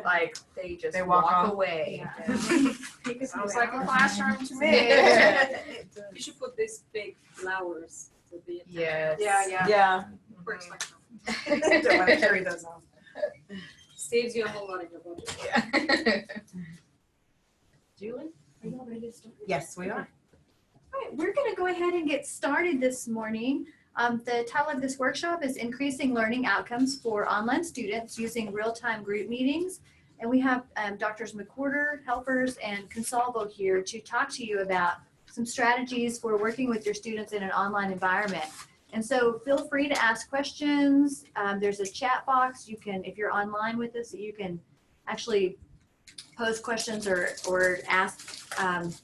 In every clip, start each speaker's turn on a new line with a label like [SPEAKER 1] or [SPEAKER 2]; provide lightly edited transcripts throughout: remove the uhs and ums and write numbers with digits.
[SPEAKER 1] Like they just
[SPEAKER 2] They walk
[SPEAKER 1] away.
[SPEAKER 3] Yeah.
[SPEAKER 1] Sounds like a classroom to me.
[SPEAKER 3] Yeah.
[SPEAKER 4] You should put these big flowers to be
[SPEAKER 1] Yes.
[SPEAKER 2] Yeah.
[SPEAKER 4] works like
[SPEAKER 2] Don't want to carry those off.
[SPEAKER 4] saves you a whole lot of your budget.
[SPEAKER 1] Yeah.
[SPEAKER 3] Julie, are you all ready to start?
[SPEAKER 2] Yes, we are.
[SPEAKER 3] All right, we're going to go ahead and get started this morning. The title of this workshop is Increasing Learning Outcomes for Online Students Using Real-Time Group Meetings. And we have Drs. McWhorter, Helpers, and Consalvo here to talk to you about some strategies for working with your students in an online environment. And so feel free to ask questions. There's a chat box. You can, if you're online with us, you can actually pose questions or ask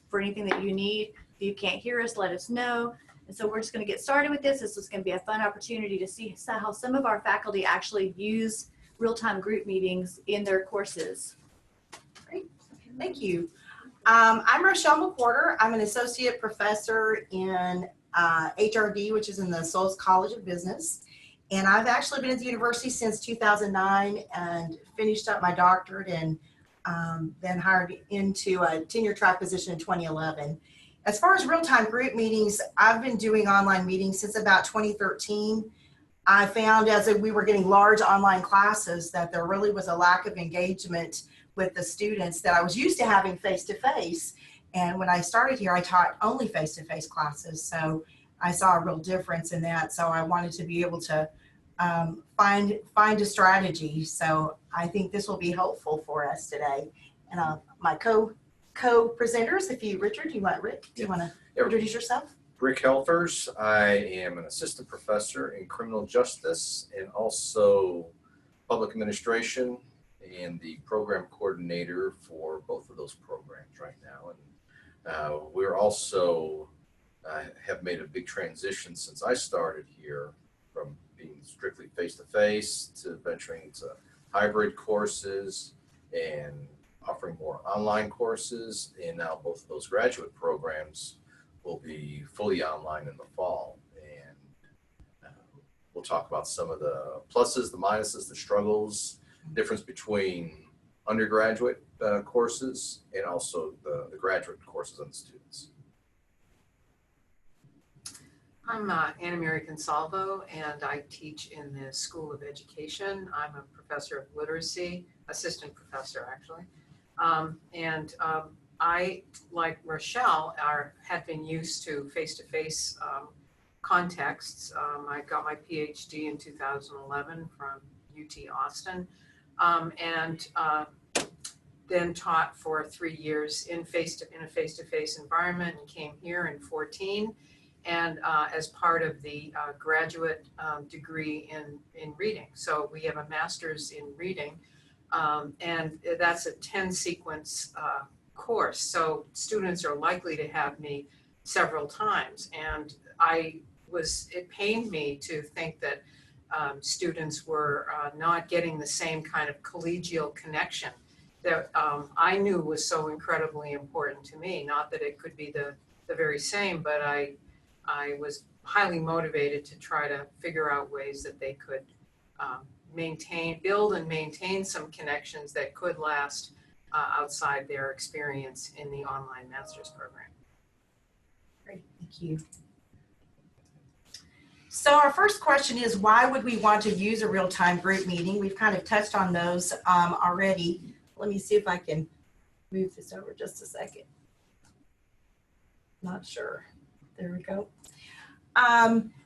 [SPEAKER 3] for anything that you need. If you can't hear us, let us know. And so we're just going to get started with this. This is going to be a fun opportunity to see how some of our faculty actually use real-time group meetings in their courses.
[SPEAKER 2] Great. Thank you. I'm Rochelle McWhorter. I'm an associate professor in HRD, which is in the Souls College of Business. And I've actually been at the university since 2009 and finished up my doctorate and then hired into a tenure track position in 2011. As far as real-time group meetings, I've been doing online meetings since about 2013. I found as we were getting large online classes that there really was a lack of engagement with the students that I was used to having face-to-face. And when I started here, I taught only face-to-face classes. So I saw a real difference in that. So I wanted to be able to find a strategy. So I think this will be helpful for us today. And my co-presenters, Richard, do you want to introduce yourself?
[SPEAKER 5] Rick Helfers. I am an assistant professor in criminal justice and also public administration and the program coordinator for both of those programs right now. And we're also have made a big transition since I started here from being strictly face-to-face to venturing to hybrid courses and offering more online courses. And now both of those graduate programs will be fully online in the fall. And we'll talk about some of the pluses, the minuses, the struggles, difference between undergraduate courses and also the graduate courses and the students.
[SPEAKER 6] I'm Anna Mary Consalvo, and I teach in the School of Education. I'm a professor of literacy, assistant professor actually. I, like Rochelle, had been used to face-to-face contexts. I got my PhD in 2011 from UT Austin, and then taught for 3 years in a face-to-face environment, and came here in 2014, and as part of the graduate degree in reading. So we have a master's in reading, and that's a 10 sequence course. So students are likely to have me several times. And it pained me to think that students were not getting the same kind of collegial connection that I knew was so incredibly important to me. Not that it could be the very same, but I was highly motivated to try to figure out ways that they could build and maintain some connections that could last outside their experience in the online master's program.
[SPEAKER 2] Great, thank you. So our first question is, why would we want to use a real-time group meeting? We've kind of touched on those already. Let me see if I can move this over just a second. Not sure. There we go.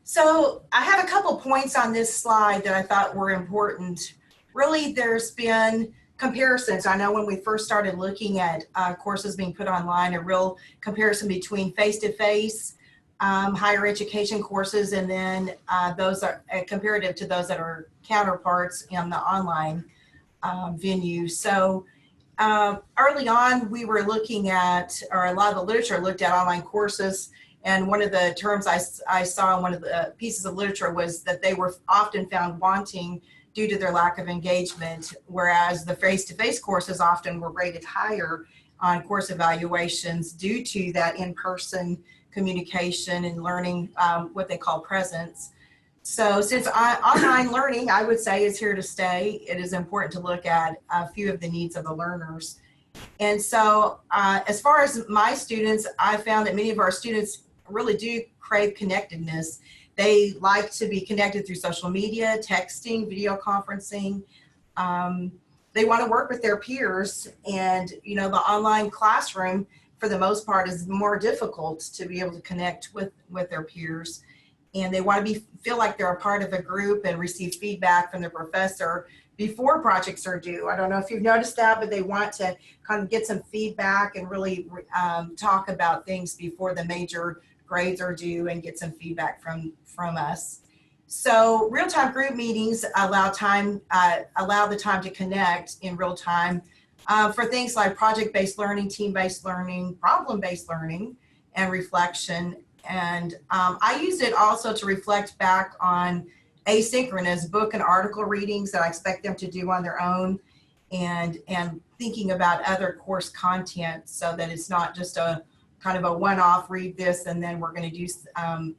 [SPEAKER 2] So I have a couple points on this slide that I thought were important. Really, there's been comparisons. I know when we first started looking at courses being put online, a real comparison between face-to-face higher education courses and then those are comparative to those that are counterparts in the online venue. So early on, we were looking at, or a lot of the literature looked at online courses. And one of the terms I saw in one of the pieces of literature was that they were often found wanting due to their lack of engagement, whereas the face-to-face courses often were rated higher on course evaluations due to that in-person communication and learning what they call presence. So since online learning, I would say, is here to stay, it is important to look at a few of the needs of the learners. And so as far as my students, I found that many of our students really do crave connectedness. They like to be connected through social media, texting, video conferencing. They want to work with their peers, and you know, the online classroom for the most part is more difficult to be able to connect with their peers. And they want to feel like they're a part of a group and receive feedback from the professor before projects are due. I don't know if you've noticed that, but they want to kind of get some feedback and really talk about things before the major grades are due and get some feedback from us. So real-time group meetings allow the time to connect in real time for things like project-based learning, team-based learning, problem-based learning, and reflection. And I use it also to reflect back on asynchronous book and article readings that I expect them to do on their own, and thinking about other course content so that it's not just a kind of a one-off, read this and then we're going to do,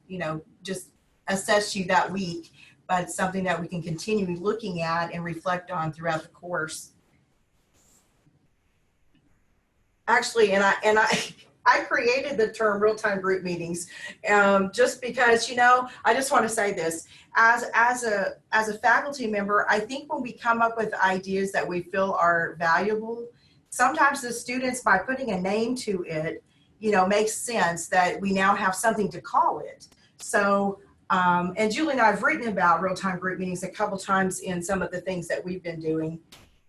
[SPEAKER 2] you know, just assess you that week, but it's something that we can continue looking at and reflect on throughout the course. Actually, I created the term real-time group meetings just because, you know, I just want to say this. As a faculty member, I think when we come up with ideas that we feel are valuable, sometimes the students, by putting a name to it, you know, makes sense that we now have something to call it. So, and Julie and I have written about real-time group meetings a couple times in some of the things that we've been doing.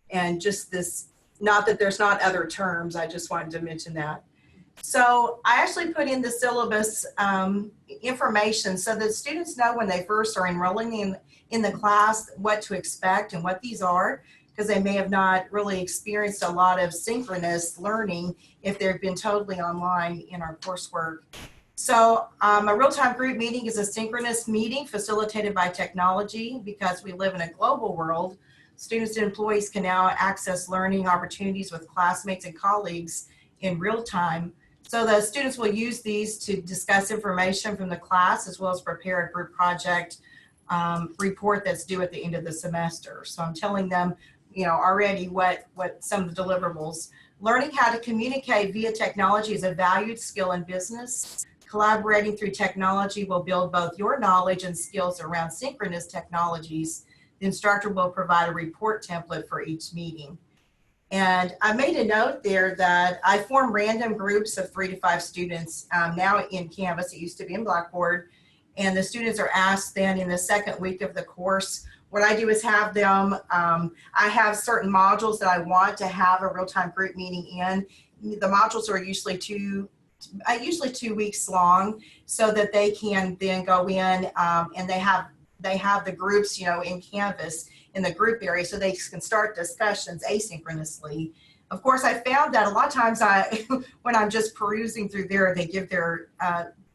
[SPEAKER 2] And just this, not that there's not other terms, I just wanted to mention that. So I actually put in the syllabus information so that students know when they first are enrolling in the class what to expect and what these are, because they may have not really experienced a lot of synchronous learning if they've been totally online in our coursework. So a real-time group meeting is a synchronous meeting facilitated by technology. Because we live in a global world, students and employees can now access learning opportunities with classmates and colleagues in real time. So the students will use these to discuss information from the class, as well as prepare a group project report that's due at the end of the semester. So I'm telling them, you know, already what some of the deliverables. Learning how to communicate via technology is a valued skill in business. Collaborating through technology will build both your knowledge and skills around synchronous technologies. The instructor will provide a report template for each meeting. And I made a note there that I form random groups of 3 to 5 students now in Canvas. It used to be in Blackboard. And the students are asked then in the second week of the course, what I do is have them, I have certain modules that I want to have a real-time group meeting in. The modules are usually two weeks long, so that they can then go in and they have the groups, you know, in Canvas in the group area, so they can start discussions asynchronously. Of course, I found that a lot of times when I'm just perusing through there, they give their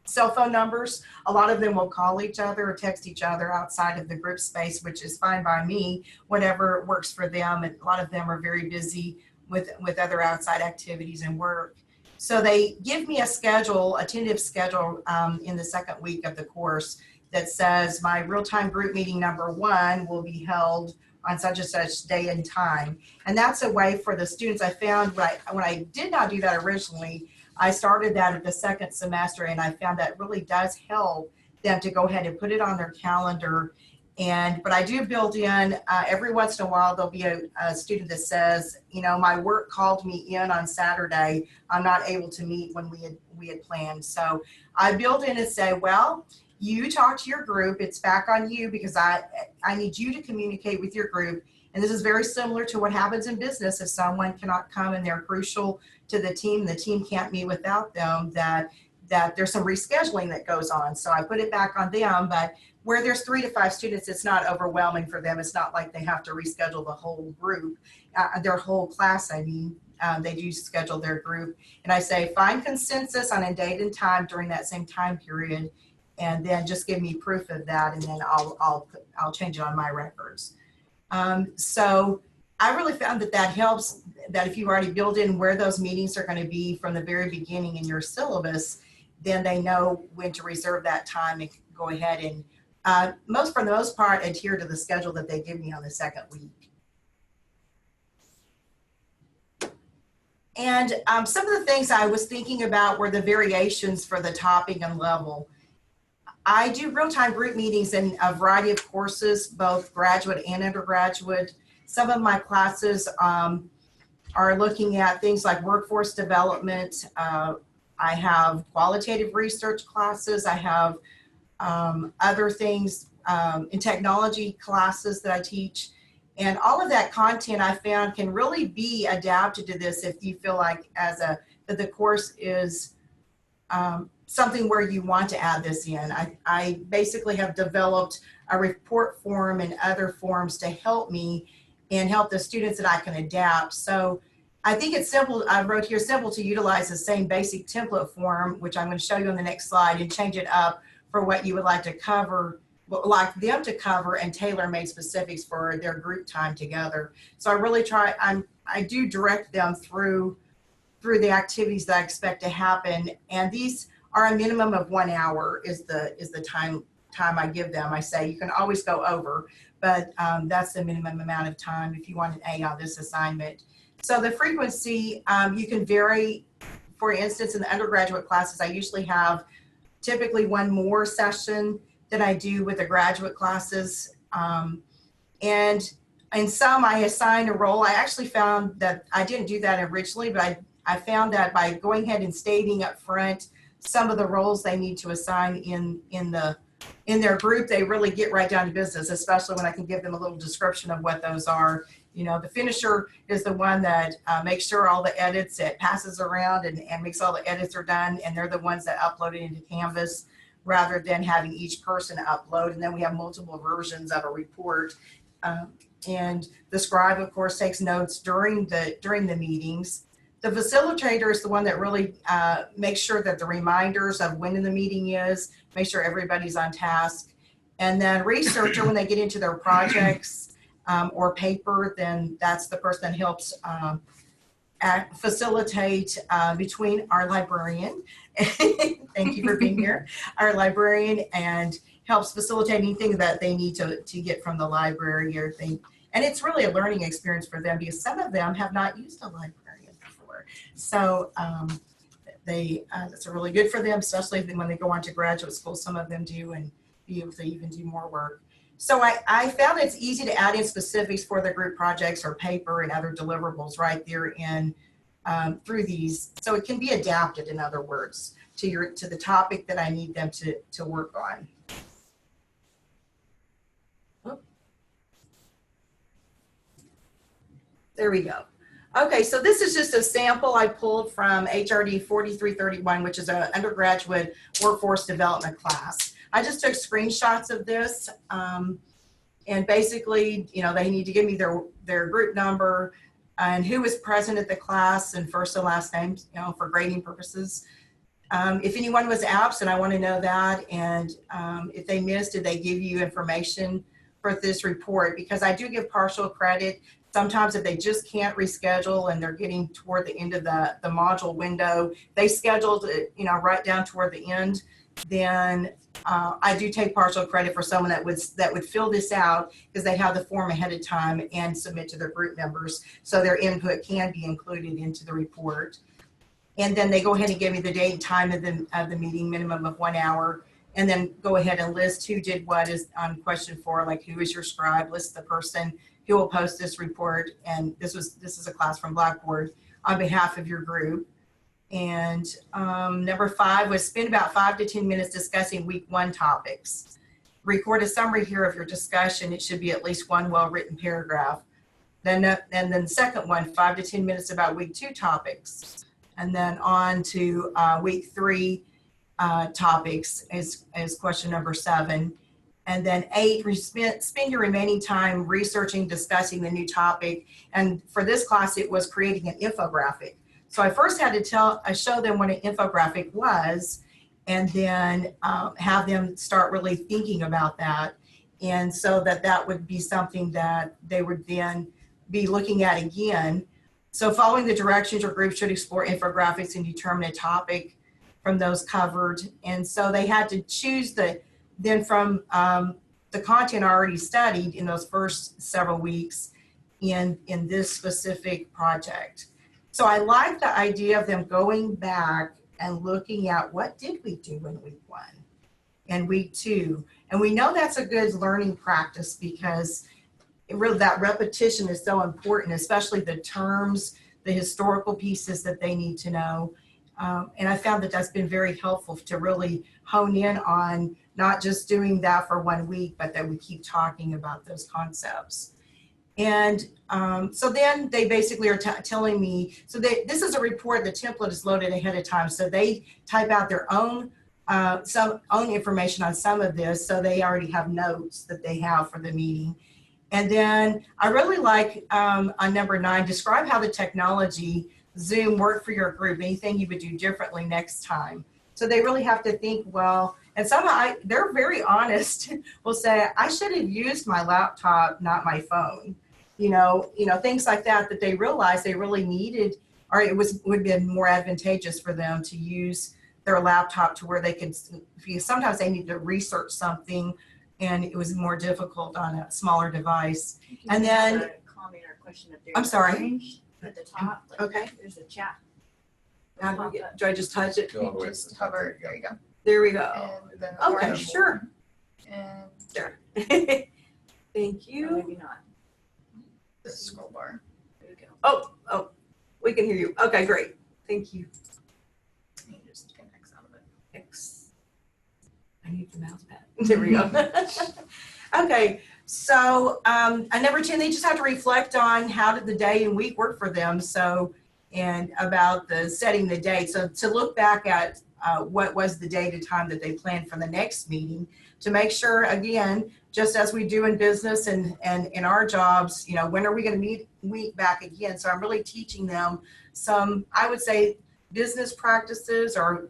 [SPEAKER 2] cell phone numbers. A lot of them will call each other or text each other outside of the group space, which is fine by me, whatever works for them. And a lot of them are very busy with other outside activities and work. So they give me a schedule, a tentative schedule in the second week of the course that says my real-time group meeting number 1 will be held on such and such day and time. And that's a way for the students. I found when I did not do that originally, I started that at the second semester, and I found that really does help them to go ahead and put it on their calendar. But I do build in, every once in a while, there'll be a student that says, you know, my work called me in on Saturday. I'm not able to meet when we had planned. So I build in and say, well, you talk to your group. It's back on you, because I need you to communicate with your group. And this is very similar to what happens in business. If someone cannot come and they're crucial to the team can't meet without them, that there's some rescheduling that goes on. So I put it back on them, but where there's 3 to 5 students, it's not overwhelming for them. It's not like they have to reschedule the whole group, their whole class. I mean, they do schedule their group. And I say, find consensus on a date and time during that same time period, and then just give me proof of that, and then I'll change it on my records. So I really found that helps, that if you already build in where those meetings are going to be from the very beginning in your syllabus, then they know when to reserve that time and go ahead and for the most part, adhere to the schedule that they give me on the second week. And some of the things I was thinking about were the variations for the topic and level. I do real-time group meetings in a variety of courses, both graduate and undergraduate. Some of my classes are looking at things like workforce development. I have qualitative research classes. I have other things in technology classes that I teach. And all of that content I found can really be adapted to this if you feel like that the course is something where you want to add this in. I basically have developed a report form and other forms to help me and help the students that I can adapt. So I think it's simple. I wrote here, simple to utilize the same basic template form, which I'm going to show you on the next slide, and change it up for what you would like to cover, like them to cover, and tailor-made specifics for their group time together. So I really try, I do direct them through the activities that I expect to happen. And these are a minimum of 1 hour is the time I give them. I say you can always go over, but that's the minimum amount of time if you want an A on this assignment. So the frequency, you can vary. For instance, in the undergraduate classes, I usually have typically one more session than I do with the graduate classes. And in some, I assign a role. I actually found that I didn't do that originally, but I found that by going ahead and stating up front some of the roles they need to assign in their group, they really get right down to business, especially when I can give them a little description of what those are. You know, the finisher is the one that makes sure all the edits, it passes around and makes all the edits are done, and they're the ones that upload it into Canvas rather than having each person upload. And then we have multiple versions of a report. And the scribe, of course, takes notes during the meetings. The facilitator is the one that really makes sure that the reminders of when the meeting is, make sure everybody's on task. And then researcher, when they get into their projects or paper, then that's the person that helps facilitate between our librarian, thank you for being here, our librarian, and helps facilitate anything that they need to get from the library or thing. And it's really a learning experience for them because some of them have not used a librarian before. So that's really good for them, especially when they go on to graduate school. Some of them do, and be able to even do more work. So I found it's easy to add in specifics for the group projects or paper and other deliverables right there in through these. So it can be adapted, in other words, to the topic that I need them to work on. Oh. There we go. Okay, so this is just a sample I pulled from HRD 4331, which is an undergraduate workforce development class. I just took screenshots of this, and basically, you know, they need to give me their group number and who was present at the class and first and last names, you know, for grading purposes. If anyone was absent, I want to know that, and if they missed, did they give you information for this report? Because I do give partial credit. Sometimes if they just can't reschedule and they're getting toward the end of the module window, they scheduled it, you know, right down toward the end, then I do take partial credit for someone that would fill this out because they have the form ahead of time and submit to their group members, so their input can be included into the report. And then they go ahead and give me the date and time of the meeting, minimum of 1 hour, and then go ahead and list who did what is on question 4, like who is your scribe, list the person who will post this report, and this is a class from Blackboard, on behalf of your group. And number 5 was spend about 5 to 10 minutes discussing week 1 topics. Record a summary here of your discussion. It should be at least 1 well-written paragraph. And then the second one, 5 to 10 minutes about week 2 topics. And then on to week 3 topics is question number 7. And then 8, spend your remaining time researching, discussing the new topic. And for this class, it was creating an infographic. So I first had to show them what an infographic was, and then have them start really thinking about that. And so that would be something that they would then be looking at again. So following the directions, your group should explore infographics and determine a topic from those covered. And so they had to choose the then from the content I already studied in those first several weeks in this specific project. So I like the idea of them going back and looking at what did we do in week 1 and week 2. And we know that's a good learning practice because that repetition is so important, especially the terms, the historical pieces that they need to know. And I found that that's been very helpful to really hone in on not just doing that for 1 week, but that we keep talking about those concepts. And so then they basically are telling me, so this is a report, the template is loaded ahead of time. So they type out their own own information on some of this. So they already have notes that they have for the meeting. And then I really like on number 9, describe how the technology Zoom worked for your group, anything you would do differently next time. So they really have to think, well, and they're very honest, will say, I should have used my laptop, not my phone. Things like that they realized they really needed, or would have been more advantageous for them to use their laptop to where they could, because sometimes they need to research something and it was more difficult on a smaller device. And then,
[SPEAKER 7] a comment or question up there.
[SPEAKER 2] I'm sorry.
[SPEAKER 7] Orange at the top. Like,
[SPEAKER 2] Okay.
[SPEAKER 7] There's a chat.
[SPEAKER 2] Do I just touch it?
[SPEAKER 5] Go all the way to
[SPEAKER 3] Just
[SPEAKER 5] the top.
[SPEAKER 3] hover, there you go.
[SPEAKER 2] There we go.
[SPEAKER 3] And then
[SPEAKER 2] Okay,
[SPEAKER 3] orange.
[SPEAKER 2] sure.
[SPEAKER 3] And
[SPEAKER 2] Sure. Thank
[SPEAKER 7] Or
[SPEAKER 2] you.
[SPEAKER 7] maybe not.
[SPEAKER 3] the scroll bar.
[SPEAKER 7] There you go.
[SPEAKER 2] Oh, we can hear you. Okay, great. Thank you.
[SPEAKER 3] You just can X out of it.
[SPEAKER 2] X. I need the mouse pad. There we go. Okay, so on number 10, they just have to reflect on how did the day and week work for them. So, and about the setting the date. So to look back at what was the date and time that they planned for the next meeting, to make sure, again, just as we do in business and in our jobs, when are we going to meet back again? So I'm really teaching them some, I would say, business practices or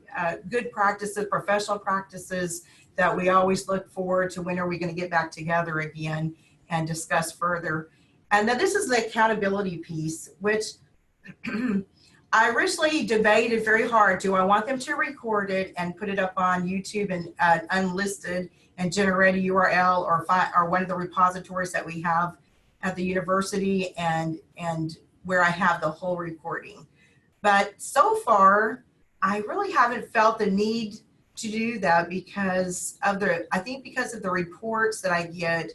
[SPEAKER 2] good practices, professional practices that we always look forward to. When are we going to get back together again and discuss further? And then this is the accountability piece, which I originally debated very hard. Do I want them to record it and put it up on YouTube and unlisted and generate a URL or one of the repositories that we have at the university and where I have the whole recording? But so far, I really haven't felt the need to do that because of the reports that I get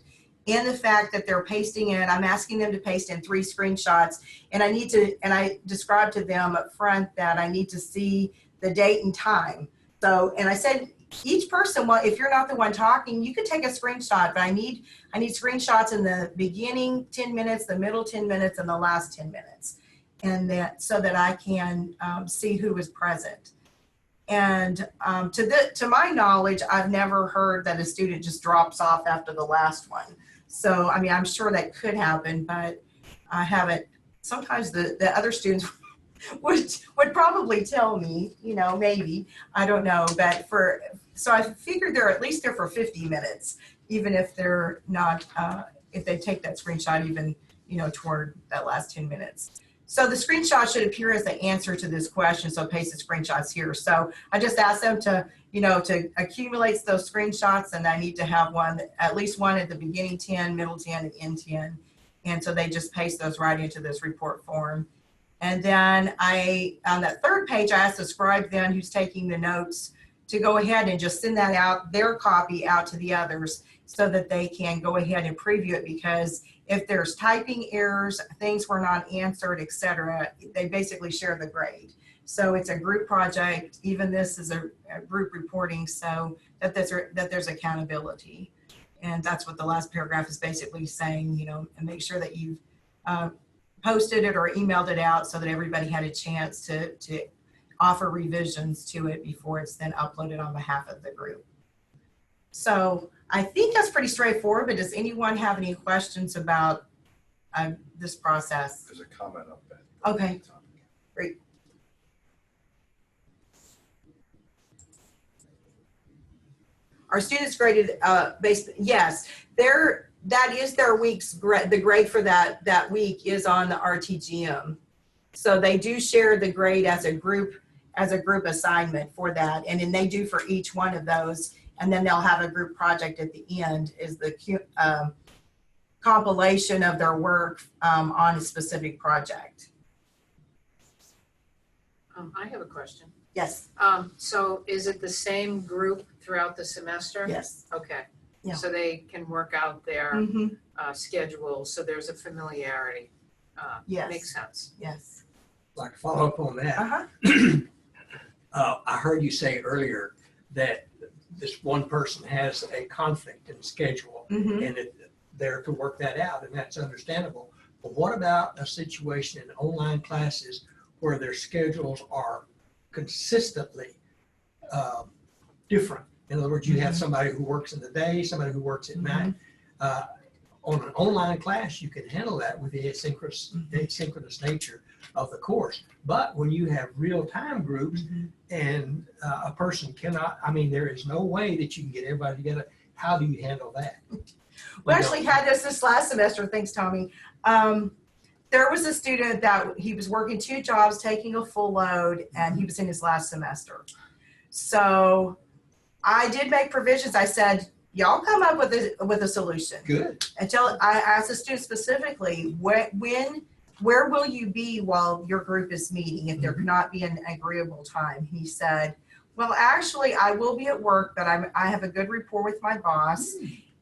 [SPEAKER 2] and the fact that they're pasting in. I'm asking them to paste in 3 screenshots, and I describe to them up front that I need to see the date and time. So, and I said, each person, well, if you're not the one talking, you could take a screenshot, but I need screenshots in the beginning 10 minutes, the middle 10 minutes, and the last 10 minutes. And that, so that I can see who was present. And to my knowledge, I've never heard that a student just drops off after the last one. So, I mean, I'm sure that could happen, but I haven't. Sometimes the other students would probably tell me, maybe, I don't know. But so I figured they're at least there for 50 minutes, even if they're not, if they take that screenshot even, toward that last 10 minutes. So the screenshot should appear as the answer to this question. So paste the screenshots here. So I just asked them to, to accumulate those screenshots, and I need to have at least one at the beginning 10, middle 10, and end 10. And so they just paste those right into this report form. And then on that 3rd page, I asked the scribe then who's taking the notes to go ahead and just send that out, their copy out to the others so that they can go ahead and preview it, because if there's typing errors, things were not answered, etc., they basically share the grade. So it's a group project. Even this is a group reporting, so that there's accountability. And that's what the last paragraph is basically saying, and make sure that you've posted it or emailed it out so that everybody had a chance to offer revisions to it before it's then uploaded on behalf of the group. So I think that's pretty straightforward, but does anyone have any questions about this process?
[SPEAKER 5] There's a comment up there.
[SPEAKER 2] Okay, great. Our students graded yes, that is their week's grade. The grade for that week is on the RTGM. So they do share the grade as a group assignment for that. And then they do for each one of those and then they'll have a group project at the end is the compilation of their work on a specific project.
[SPEAKER 6] I have a question.
[SPEAKER 2] Yes,
[SPEAKER 6] So is it the same group throughout the semester?
[SPEAKER 2] yes.
[SPEAKER 6] Okay.
[SPEAKER 2] Yeah.
[SPEAKER 6] So they can work out their
[SPEAKER 2] Mhm.
[SPEAKER 6] schedule, so there's a familiarity.
[SPEAKER 2] Yes.
[SPEAKER 6] Makes sense.
[SPEAKER 2] Yes.
[SPEAKER 8] Like to follow up on that.
[SPEAKER 2] Uh-huh.
[SPEAKER 8] I heard you say earlier that this one person has a conflict in schedule
[SPEAKER 2] Mhm.
[SPEAKER 8] and they're to work that out, and that's understandable. But what about a situation in online classes where their schedules are consistently different? In other words, you have somebody who works in the day, somebody who works at night. On an online class, you can handle that with the asynchronous nature of the course. But when you have real-time groups and a person cannot, I mean, there is no way that you can get everybody together. How do you handle that?
[SPEAKER 2] We actually had this last semester, thanks, Tommy. There was a student that he was working 2 jobs, taking a full load, and he was in his last semester. So I did make provisions. I said, y'all come up with a solution.
[SPEAKER 8] Good.
[SPEAKER 2] Until I asked the student specifically, where will you be while your group is meeting if there cannot be an agreeable time? He said, well, actually, I will be at work, but I have a good rapport with my boss.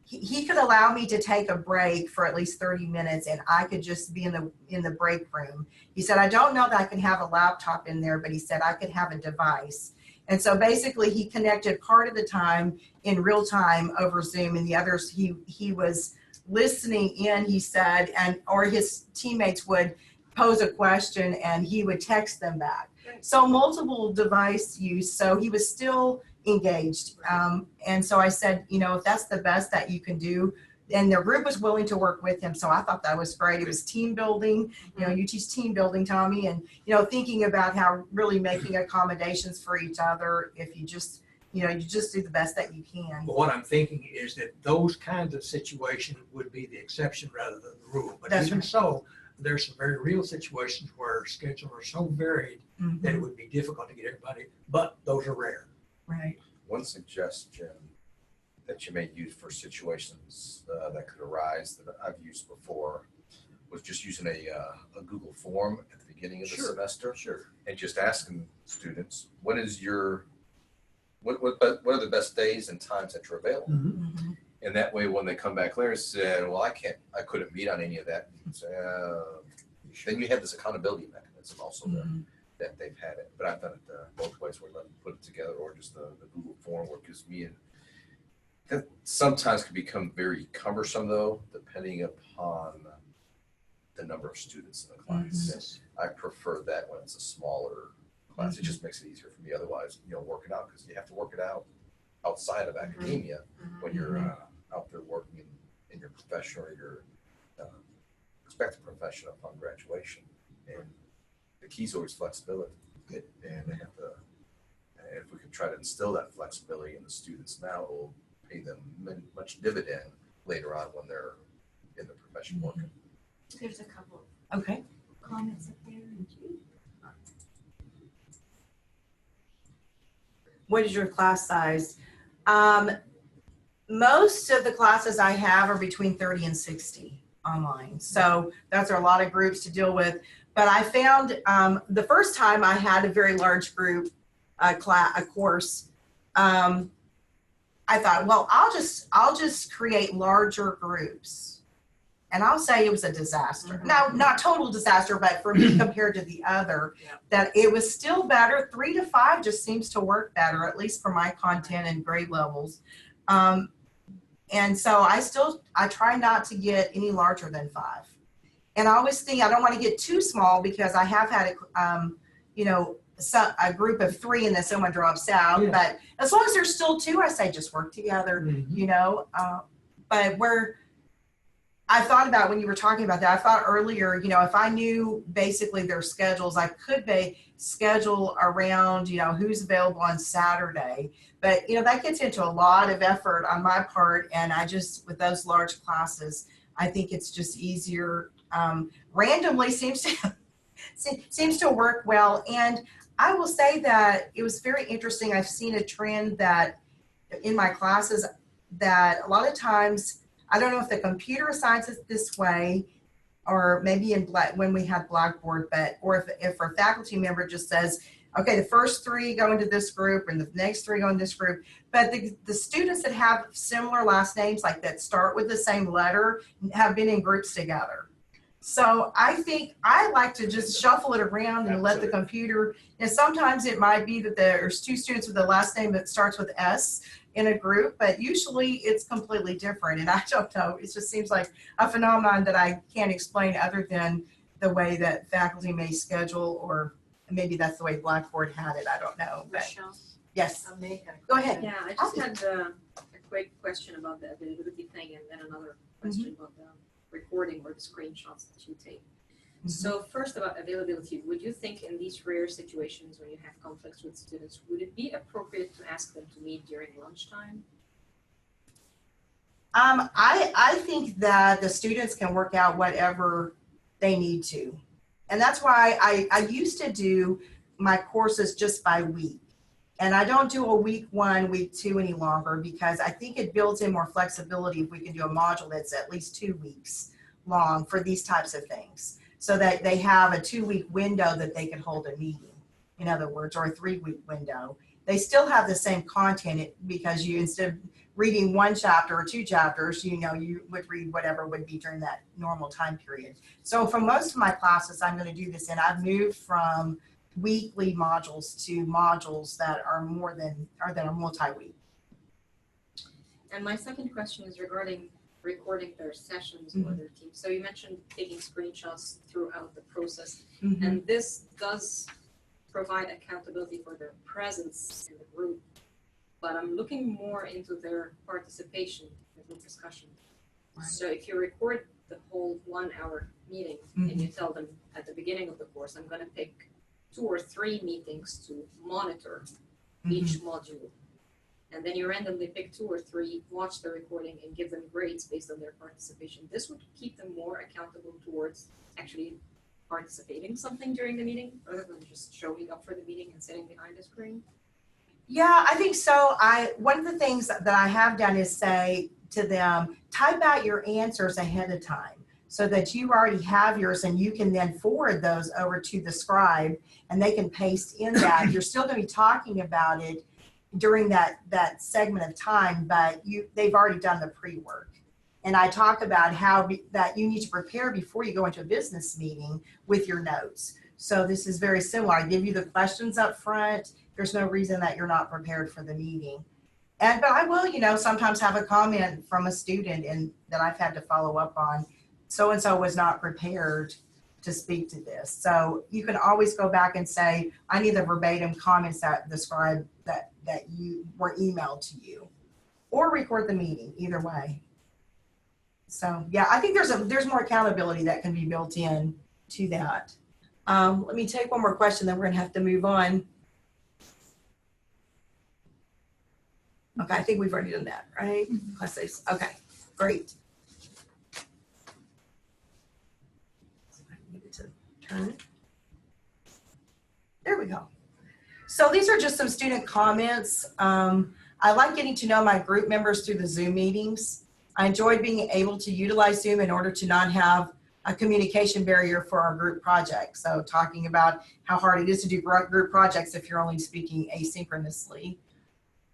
[SPEAKER 2] He could allow me to take a break for at least 30 minutes and I could just be in the break room. He said, I don't know that I can have a laptop in there, but he said I could have a device. And so basically he connected part of the time in real time over Zoom, and the others he was listening in, he said, or his teammates would pose a question and he would text them back. So multiple device use, so he was still engaged. And so I said, if that's the best that you can do, and the group was willing to work with him. So I thought that was great. It was team building, you teach team building, Tommy, and, thinking about how really making accommodations for each other if you just, you just do the best that you can.
[SPEAKER 8] But what I'm thinking is that those kinds of situations would be the exception rather than the rule. But
[SPEAKER 2] That's
[SPEAKER 8] even
[SPEAKER 2] right.
[SPEAKER 8] so, there's some very real situations where schedules are so varied that it would be difficult to get everybody, but those are rare.
[SPEAKER 2] Right.
[SPEAKER 5] One suggestion that you may use for situations that could arise that I've used before was just using a Google form at the beginning of the semester. Sure. And just asking students, what are the best days and times that you're available?
[SPEAKER 2] Mm-hmm.
[SPEAKER 5] And that way, when they come back later and said, well, I couldn't meet on any of that, you can say, then you have this accountability mechanism also that they've had it. But I've done it both ways, where let them put it together, or just the Google form, where it gives me that sometimes can become very cumbersome, though, depending upon the number of students in the class.
[SPEAKER 8] Yes.
[SPEAKER 5] I prefer that when it's a smaller class. It just makes it easier for me. Otherwise, work it out, because you have to work it out outside of academia when you're out there working in your profession or your expected profession upon graduation. And the key is always flexibility. And they have to, and if we could try to instill that flexibility in the students now, it will pay them much dividend later on when they're in the profession working.
[SPEAKER 7] There's a couple
[SPEAKER 2] Okay.
[SPEAKER 7] comments up there.
[SPEAKER 2] What is your class size? Most of the classes I have are between 30 and 60 online. So that's a lot of groups to deal with. But I found the first time I had a very large group course, I thought, well, I'll just create larger groups. And I'll say it was a disaster. Now, not total disaster, but for me compared to the other, that it was still better. 3 to 5 just seems to work better, at least for my content and grade levels. And so I try not to get any larger than 5. And I always think I don't want to get too small, because I have had a group of 3 and then someone drops out.
[SPEAKER 8] Yeah.
[SPEAKER 2] But as long as there's still 2, I say just work together, but I thought about when you were talking about that, I thought earlier, if I knew basically their schedules, I could schedule around, who's available on Saturday. But, that gets into a lot of effort on my part. And with those large classes, I think it's just easier. Randomly seems to work well. And I will say that it was very interesting. I've seen a trend that in my classes that a lot of times, I don't know if the computer assigns it this way, or maybe when we had Blackboard, or if a faculty member just says, okay, the first 3 go into this group and the next 3 go in this group. But the students that have similar last names, like that start with the same letter, have been in groups together. So I think I like to just shuffle it around and let the computer, and sometimes it might be that there's 2 students with the last name that starts with S in a group, but usually it's completely different. And I don't know, it just seems like a phenomenon that I can't explain other than the way that faculty may schedule, or maybe that's the way Blackboard had it, I don't know. But
[SPEAKER 4] Michelle?
[SPEAKER 2] yes,
[SPEAKER 6] I may have-
[SPEAKER 2] go ahead.
[SPEAKER 4] Yeah, I just had a quick question about the availability thing, and then another question about the recording or the screenshots that you take. So first, about availability, would you think in these rare situations when you have conflicts with students, would it be appropriate to ask them to meet during lunchtime?
[SPEAKER 2] I think that the students can work out whatever they need to. And that's why I used to do my courses just by week. And I don't do a week 1, week 2 any longer, because I think it builds in more flexibility if we can do a module that's at least 2 weeks long for these types of things, so that they have a 2-week window that they can hold a meeting, in other words, or a 3-week window. They still have the same content, because you, instead of reading 1 chapter or 2 chapters, you would read whatever would be during that normal time period. So for most of my classes, I'm going to do this, and I've moved from weekly modules to modules that are that are multi-week.
[SPEAKER 4] And my second question is regarding recording their sessions or their team. So you mentioned taking screenshots throughout the process, and this does provide accountability for their presence in the group, but I'm looking more into their participation in group discussion.
[SPEAKER 2] Right.
[SPEAKER 4] So if you record the whole 1-hour meeting and you tell them at the beginning of the course, I'm going to pick 2 or 3 meetings to monitor each module. And then you randomly pick 2 or 3, watch the recording, and give them grades based on their participation. This would keep them more accountable towards actually participating something during the meeting, rather than just showing up for the meeting and sitting behind a screen.
[SPEAKER 2] Yeah, I think so. One of the things that I have done is say to them, type out your answers ahead of time, so that you already have yours, and you can then forward those over to the scribe, and they can paste in that. You're still going to be talking about it during that segment of time, but they've already done the pre-work. And I talk about how that you need to prepare before you go into a business meeting with your notes. So this is very similar. I give you the questions up front. There's no reason that you're not prepared for the meeting. But I will, sometimes have a comment from a student and that I've had to follow up on. So-and-so was not prepared to speak to this. So you can always go back and say, I need the verbatim comments that the scribe that you were emailed to you, or record the meeting, either way. So yeah, I think there's more accountability that can be built in to that. Let me take one more question, then we're gonna have to move on. Okay, I think we've already done that, right? Okay, great. I needed to turn it. There we go. So these are just some student comments. I like getting to know my group members through the Zoom meetings. I enjoyed being able to utilize Zoom in order to not have a communication barrier for our group projects. So talking about how hard it is to do group projects if you're only speaking asynchronously.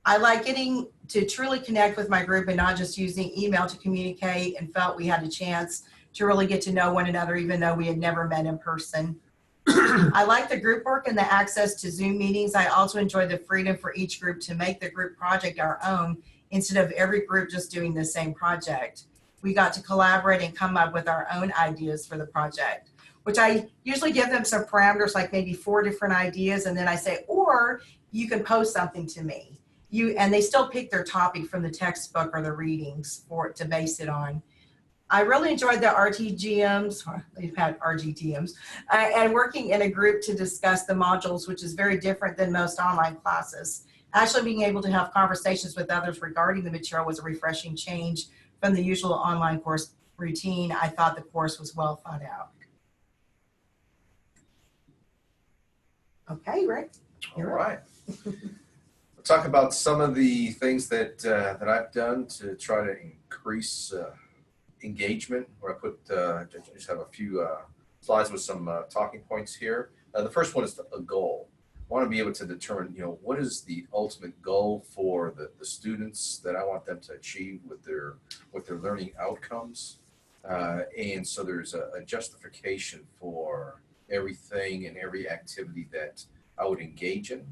[SPEAKER 2] I like getting to truly connect with my group and not just using email to communicate, and felt we had a chance to really get to know one another even though we had never met in person. I like the group work and the access to Zoom meetings. I also enjoy the freedom for each group to make the group project our own instead of every group just doing the same project. We got to collaborate and come up with our own ideas for the project, which I usually give them some parameters, like maybe 4 different ideas, and then I say, or you can post something to me. And they still pick their topic from the textbook or the readings to base it on. I really enjoyed the RTGMs, they've had RGTMs, and working in a group to discuss the modules, which is very different than most online classes. Actually being able to have conversations with others regarding the material was a refreshing change from the usual online course routine. I thought the course was well thought out. Okay, Rick.
[SPEAKER 5] All right. talk about some of the things that that I've done to try to increase engagement. Where I put just have a few slides with some talking points here. The first one is a goal. I want to be able to determine, what is the ultimate goal for the students that I want them to achieve with their learning outcomes. And so there's a justification for everything and every activity that I would engage in.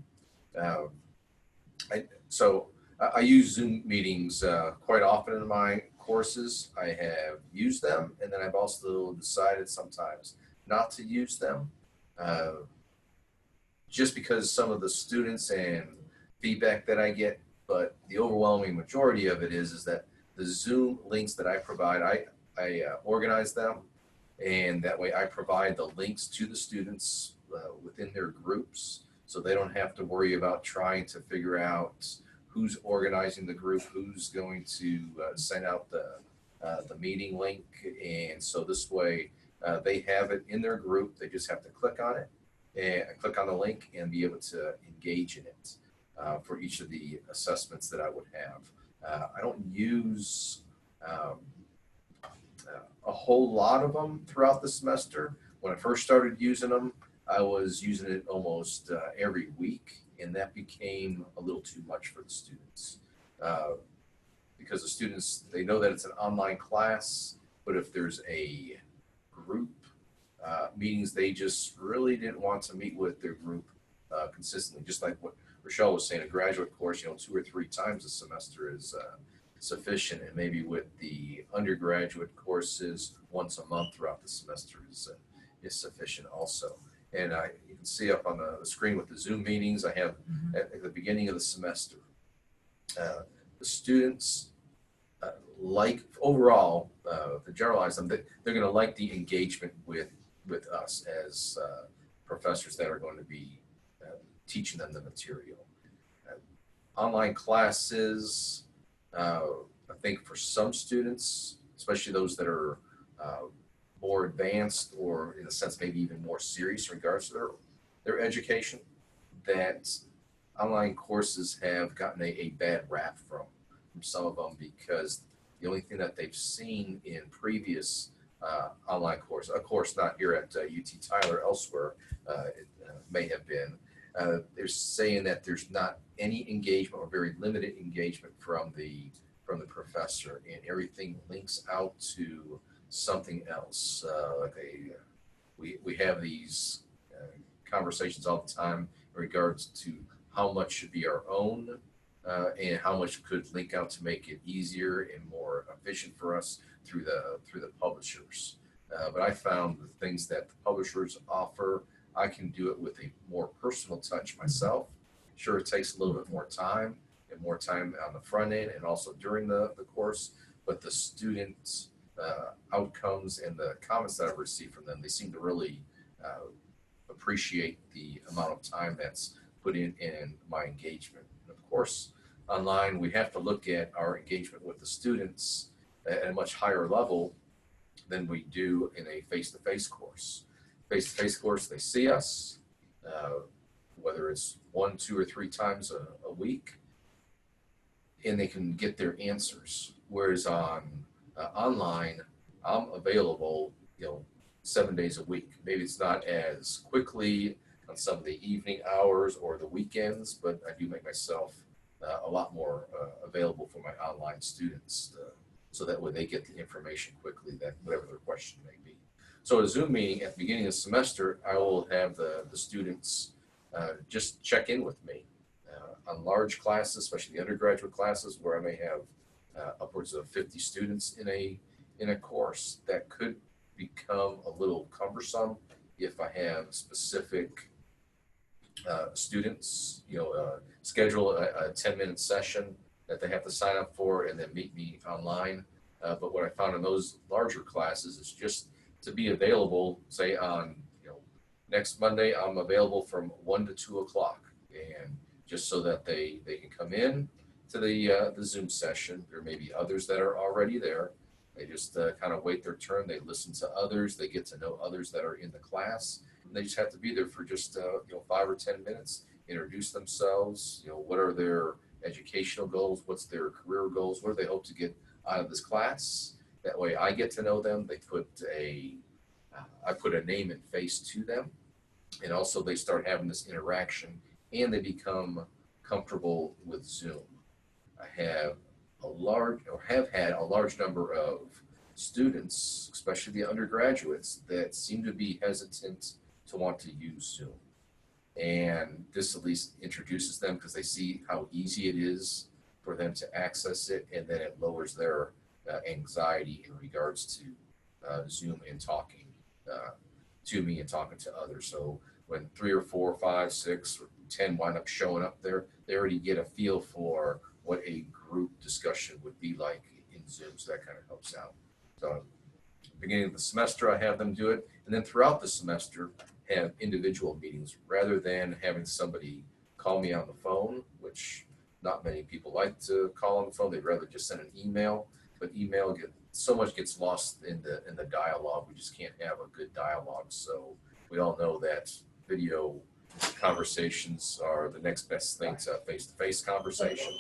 [SPEAKER 5] I use Zoom meetings quite often in my courses. I have used them, and then I've also decided sometimes not to use them, just because some of the students and feedback that I get. But the overwhelming majority of it is that the Zoom links that I provide, I organize them, and that way I provide the links to the students within their groups, so they don't have to worry about trying to figure out who's organizing the group, who's going to send out the meeting link. And so this way they have it in their group. They just have to click on it and click on the link and be able to engage in it for each of the assessments that I would have. I don't use a whole lot of them throughout the semester. When I first started using them, I was using it almost every week, and that became a little too much for the students. Because the students, they know that it's an online class, but if there's a group meetings, they just really didn't want to meet with their group consistently. Just like what Rochelle was saying, a graduate course, 2 or 3 times a semester is sufficient, and maybe with the undergraduate courses, once a month throughout the semester is sufficient also. And you can see up on the screen with the Zoom meetings I have at the beginning of the semester. The students like, overall, to generalize them, they're going to like the engagement with us as professors that are going to be teaching them the material. Online classes, I think for some students, especially those that are more advanced, or in a sense maybe even more serious in regards to their education, that online courses have gotten a bad rap from some of them, because the only thing that they've seen in previous online course, of course not here at UT Tyler, elsewhere it may have been, they're saying that there's not any engagement or very limited engagement from the professor, and everything links out to something else. We have these conversations all the time in regards to how much should be our own, and how much could link out to make it easier and more efficient for us through the publishers. But I found the things that the publishers offer, I can do it with a more personal touch myself. Sure, it takes a little bit more time, and more time on the front end and also during the course, but the students' outcomes and the comments that I've received from them, they seem to really appreciate the amount of time that's put in my engagement. And of course, online, we have to look at our engagement with the students at a much higher level than we do in a face-to-face course. Face-to-face course, they see us, whether it's 1, 2, or 3 times a week, and they can get their answers. Whereas on online, I'm available, 7 days a week. Maybe it's not as quickly on some of the evening hours or the weekends, but I do make myself a lot more available for my online students, so that way they get the information quickly, that whatever their question may be. So a Zoom meeting at the beginning of the semester, I will have the students just check in with me on large classes, especially the undergraduate classes, where I may have upwards of 50 students in a course. That could become a little cumbersome if I have specific students, schedule a 10-minute session that they have to sign up for and then meet me online. But what I found in those larger classes is just to be available, say on, next Monday, I'm available from 1 to 2 o'clock, and just so that they can come in to the Zoom session. There may be others that are already there. They just kind of wait their turn. They listen to others. They get to know others that are in the class. And they just have to be there for just 5 or 10 minutes, introduce themselves, what are their educational goals, what's their career goals, what do they hope to get out of this class. That way I get to know them. I put a name and face to them, and also they start having this interaction and they become comfortable with Zoom. I have had a large number of students, especially the undergraduates, that seem to be hesitant to want to use Zoom. And this at least introduces them because they see how easy it is for them to access it, and then it lowers their anxiety in regards to Zoom and talking to me and talking to others. So when 3 or 4, 5, 6, or 10 wind up showing up there, they already get a feel for what a group discussion would be like in Zoom. So that kind of helps out. So beginning of the semester, I have them do it, and then throughout the semester, have individual meetings rather than having somebody call me on the phone, which not many people like to call on the phone. They'd rather just send an email, but email so much gets lost in the dialogue. We just can't have a good dialogue. So we all know that video conversations are the next best thing to face-to-face conversation.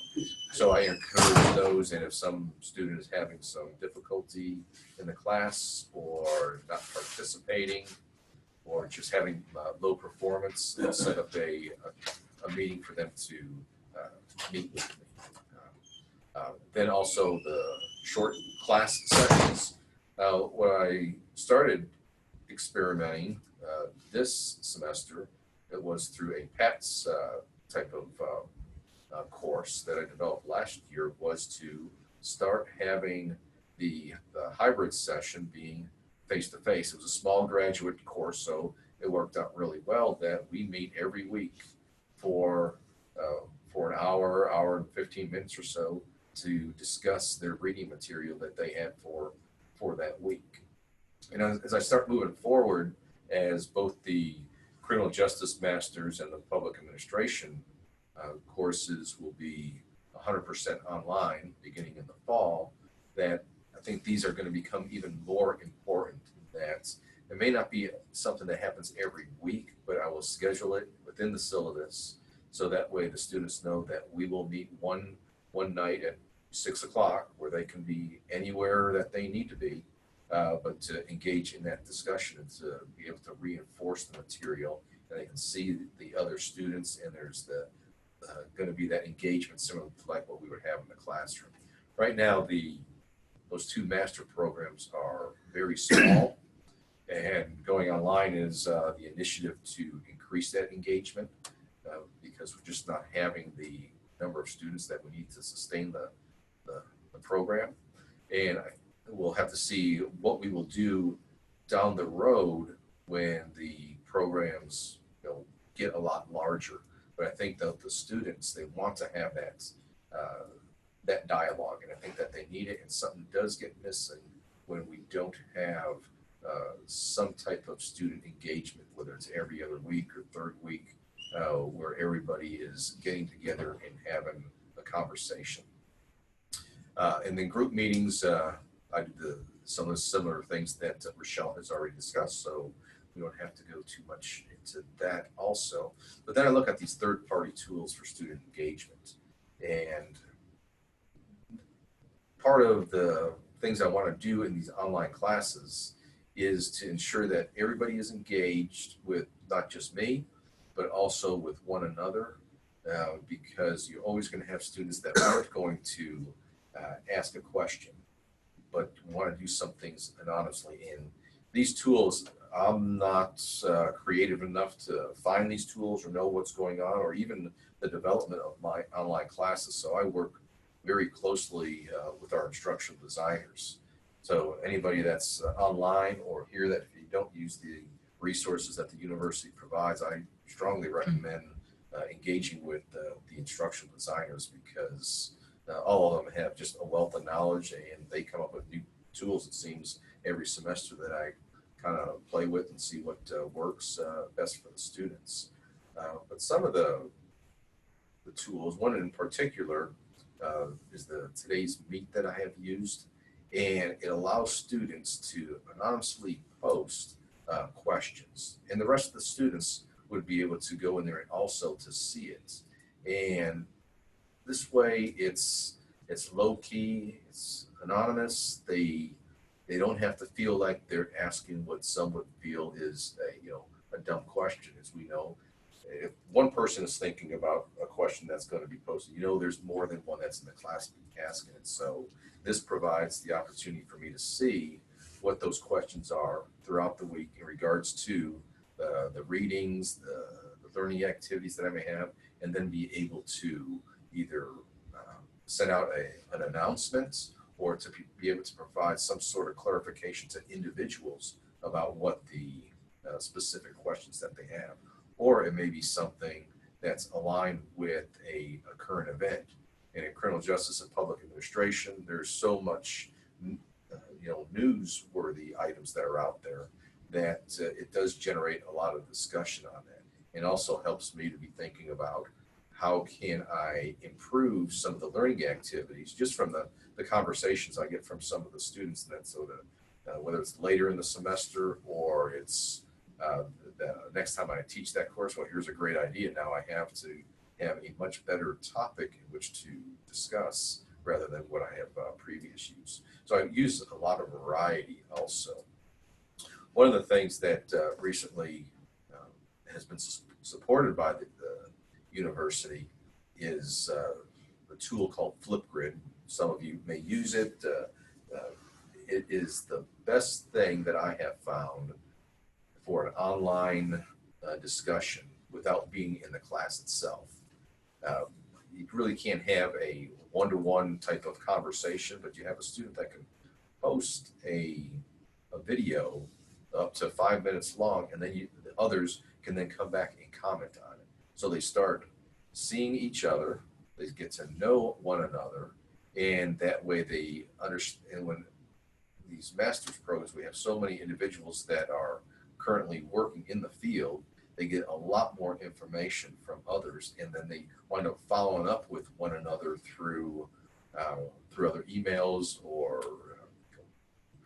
[SPEAKER 5] So I encourage those, and if some student is having some difficulty in the class or not participating or just having low performance, I'll set up a meeting for them to meet with me. Then also the short class sessions. What I started experimenting this semester, it was through a PETS type of course that I developed last year, was to start having the hybrid session being face-to-face. It was a small graduate course, so it worked out really well that we meet every week for an hour and 15 minutes or so to discuss their reading material that they had for that week. And as I start moving forward, as both the criminal justice masters and the public administration courses will be 100% online beginning in the fall, that I think these are going to become even more important. That it may not be something that happens every week, but I will schedule it within the syllabus, so that way the students know that we will meet one night at 6 o'clock where they can be anywhere that they need to be, but to engage in that discussion and to be able to reinforce the material, and they can see the other students, and there's going to be that engagement similar to like what we would have in the classroom. Right now, those two master programs are very small, and going online is the initiative to increase that engagement because we're just not having the number of students that we need to sustain the program. And we'll have to see what we will do down the road when the programs get a lot larger. But I think that the students, they want to have that dialogue, and I think that they need it, and something does get missing when we don't have some type of student engagement, whether it's every other week or third week, where everybody is getting together and having a conversation. And then group meetings, I did some of the similar things that Rochelle has already discussed, so we don't have to go too much into that also. But then I look at these third-party tools for student engagement, and part of the things I want to do in these online classes is to ensure that everybody is engaged with not just me, but also with one another, because you're always going to have students that aren't going to ask a question, but want to do some things anonymously. And these tools, I'm not creative enough to find these tools or know what's going on, or even the development of my online classes. So I work very closely with our instructional designers. So anybody that's online or here that if you don't use the resources that the university provides, I strongly recommend engaging with the instructional designers, because all of them have just a wealth of knowledge, and they come up with new tools, it seems, every semester that I kind of play with and see what works best for the students. But some of the tools, one in particular, is the Today's Meet that I have used, and it allows students to anonymously post questions, and the rest of the students would be able to go in there and also to see it. And this way it's low key, it's anonymous. They don't have to feel like they're asking what some would feel is a dumb question. As we know, if one person is thinking about a question that's going to be posted, there's more than one that's in the class asking it. So this provides the opportunity for me to see what those questions are throughout the week in regards to the readings, the learning activities that I may have, and then be able to either send out an announcement or to be able to provide some sort of clarification to individuals about what the specific questions that they have. Or it may be something that's aligned with a current event. And in criminal justice and public administration, there's so much newsworthy items that are out there that it does generate a lot of discussion on that. And also helps me to be thinking about how can I improve some of the learning activities just from the conversations I get from some of the students. And so whether it's later in the semester or it's the next time I teach that course, well, here's a great idea. Now I have to have a much better topic in which to discuss rather than what I have previous used. So I use a lot of variety also. One of the things that recently has been supported by the university is a tool called Flipgrid. Some of you may use it. It is the best thing that I have found for an online discussion without being in the class itself. You really can't have a one-to-one type of conversation, but you have a student that can post a video up to 5 minutes long, and then the others can then come back and comment on it. So they start seeing each other, they get to know one another, and that way they understand. When these master's programs, we have so many individuals that are currently working in the field, they get a lot more information from others, and then they wind up following up with one another through other emails or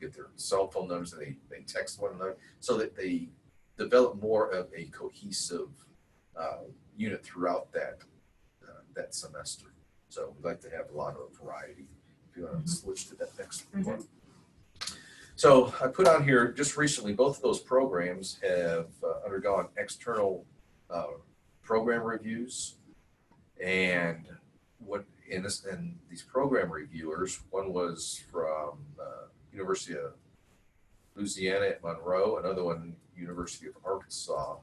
[SPEAKER 5] get their cell phone numbers, and they text one another, so that they develop more of a cohesive unit throughout that semester. So we'd like to have a lot of variety. If you want to switch to that next one. So I put on here just recently, both of those programs have undergone external program reviews, and these program reviewers, one was from University of Louisiana at Monroe, another one University of Arkansas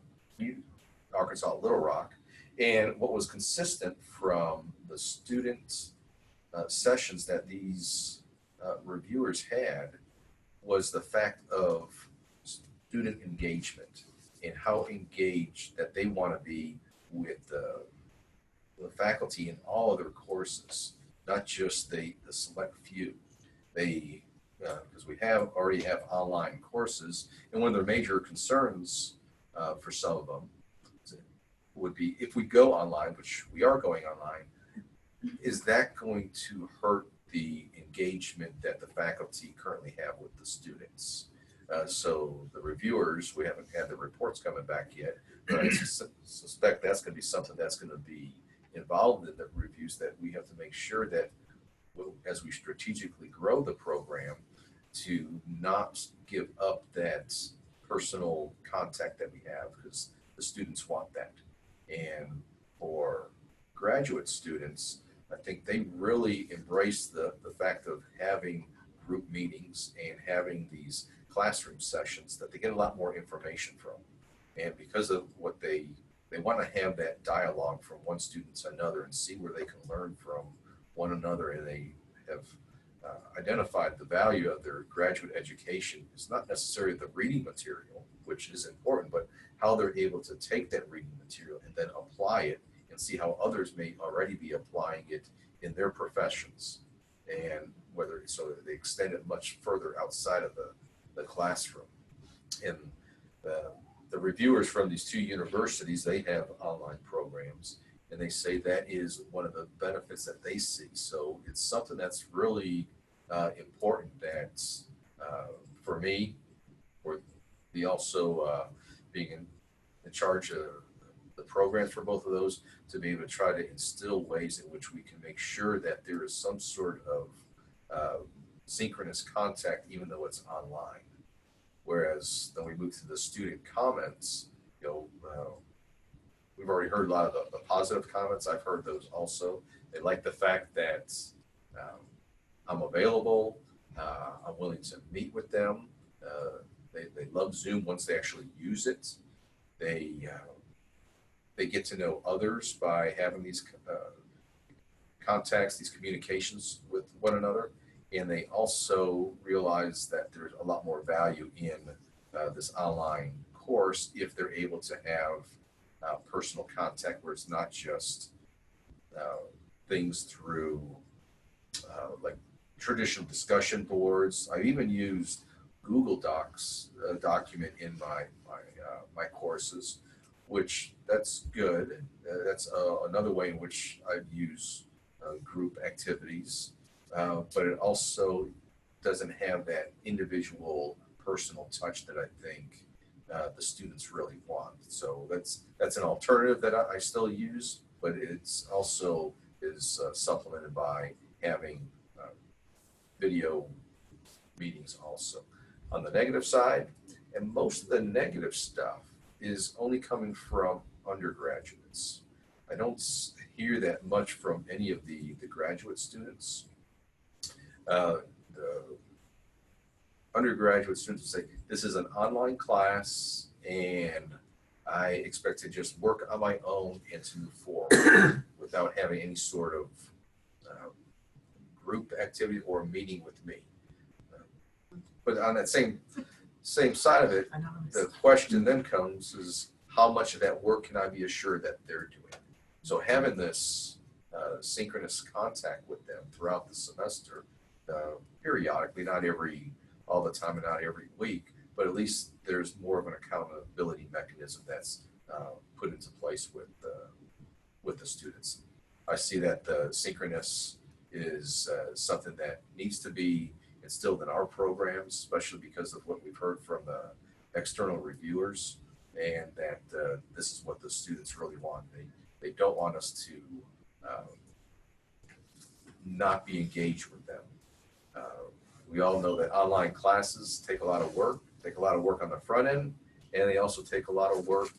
[SPEAKER 5] Little Rock. And what was consistent from the student sessions that these reviewers had was the fact of student engagement and how engaged that they want to be with the faculty in all of their courses, not just the select few. They, because we already have online courses, and one of their major concerns for some of them would be, if we go online, which we are going online, is that going to hurt the engagement that the faculty currently have with the students? So the reviewers, we haven't had the reports coming back yet, but I suspect that's going to be something that's going to be involved in the reviews, that we have to make sure that as we strategically grow the program, to not give up that personal contact that we have, because the students want that. And for graduate students, I think they really embrace the fact of having group meetings and having these classroom sessions that they get a lot more information from. And because of what they want to have that dialogue from one student to another and see where they can learn from one another, and they have identified the value of their graduate education. It's not necessarily the reading material, which is important, but how they're able to take that reading material and then apply it and see how others may already be applying it in their professions, and whether so they extend it much further outside of the classroom. And the reviewers from these two universities, they have online programs, and they say that is one of the benefits that they see. So it's something that's really important, that for me, or the also being in charge of the programs for both of those to be able to try to instill ways in which we can make sure that there is some sort of synchronous contact, even though it's online. Whereas then we move to the student comments, we've already heard a lot of the positive comments. I've heard those also. They like the fact that I'm available. I'm willing to meet with them. They love Zoom once they actually use it. They get to know others by having these contacts, these communications with one another. And they also realize that there's a lot more value in this online course if they're able to have personal contact where it's not just things through like traditional discussion boards. I've even used Google Docs document in my courses, which that's good. That's another way in which I use group activities, but it also doesn't have that individual personal touch that I think the students really want. So that's an alternative that I still use, but it's also is supplemented by having video meetings also. On the negative side, and most of the negative stuff is only coming from undergraduates. I don't hear that much from any of the graduate students. The undergraduate students say, this is an online class and I expect to just work on my own and to move forward without having any sort of group activity or meeting with me. But on that same side of it, the question then comes is how much of that work can I be assured that they're doing? So having this synchronous contact with them throughout the semester, periodically, not all the time and not every week, but at least there's more of an accountability mechanism that's put into place with the students. I see that the synchronous is something that needs to be instilled in our programs, especially because of what we've heard from the external reviewers, and that this is what the students really want. They don't want us to not be engaged with them. We all know that online classes take a lot of work on the front end, and they also take a lot of work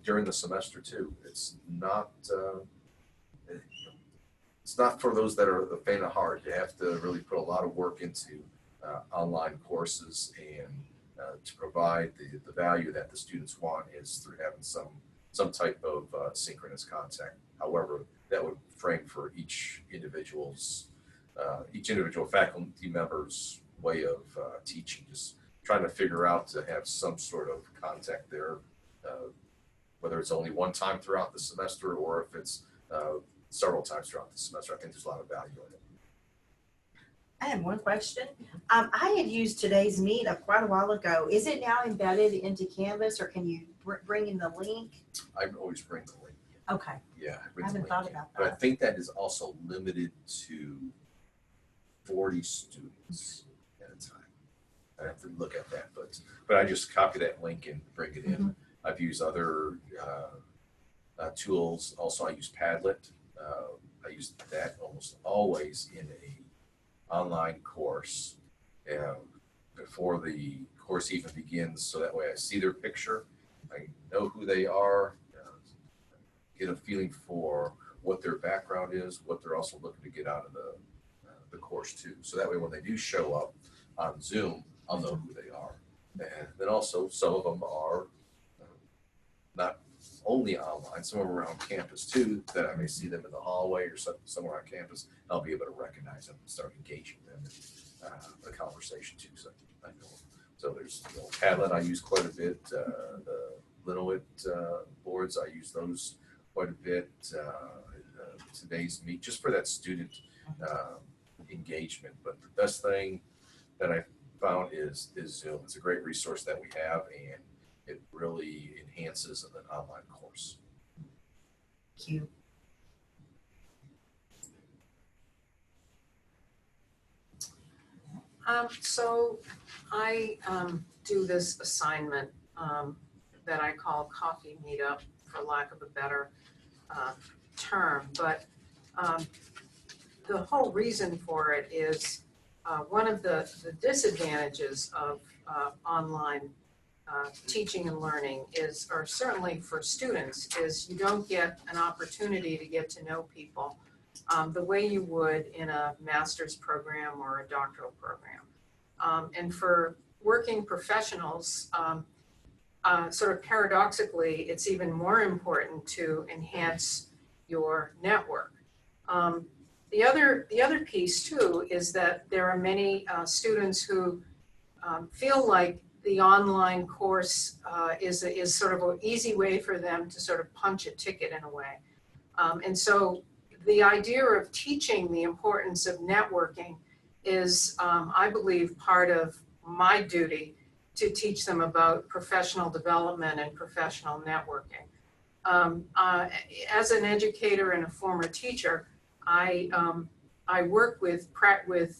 [SPEAKER 5] during the semester too. It's not for those that are the faint of heart. You have to really put a lot of work into online courses, and to provide the value that the students want is through having some type of synchronous contact. However, that would frame for each individual faculty member's way of teaching, just trying to figure out to have some sort of contact there, whether it's only one time throughout the semester or if it's several times throughout the semester. I think there's a lot of value in it.
[SPEAKER 2] I have one question. I had used today's Meet quite a while ago. Is it now embedded into Canvas, or can you bring in the link?
[SPEAKER 5] I always bring the link.
[SPEAKER 2] Okay.
[SPEAKER 5] Yeah,
[SPEAKER 2] I haven't thought about
[SPEAKER 5] but I
[SPEAKER 2] that.
[SPEAKER 5] think that is also limited to 40 students at a time. I have to look at that, but I just copy that link and bring it in. I've used other tools. Also, I use Padlet. I use that almost always in a online course before the course even begins, so that way I see their picture, I know who they are, get a feeling for what their background is, what they're also looking to get out of the course too. So that way when they do show up on Zoom, I'll know who they are. And then also some of them are not only online, some of them are on campus too, that I may see them in the hallway or somewhere on campus. I'll be able to recognize them and start engaging them in a conversation too. So I know. So there's Padlet I use quite a bit. The Linowit boards, I use those quite a bit. Today's Meet, just for that student engagement. But the best thing that I found is Zoom. It's a great resource that we have, and it really enhances an online course.
[SPEAKER 2] Thank you.
[SPEAKER 6] So I do this assignment that I call coffee meetup, for lack of a better term. But the whole reason for it is one of the disadvantages of online teaching and learning is, or certainly for students, is you don't get an opportunity to get to know people the way you would in a master's program or a doctoral program. And for working professionals, sort of paradoxically, it's even more important to enhance your network. The other piece too is that there are many students who feel like the online course is sort of an easy way for them to sort of punch a ticket in a way. And so the idea of teaching the importance of networking is, I believe, part of my duty to teach them about professional development and professional networking. As an educator and a former teacher, I work with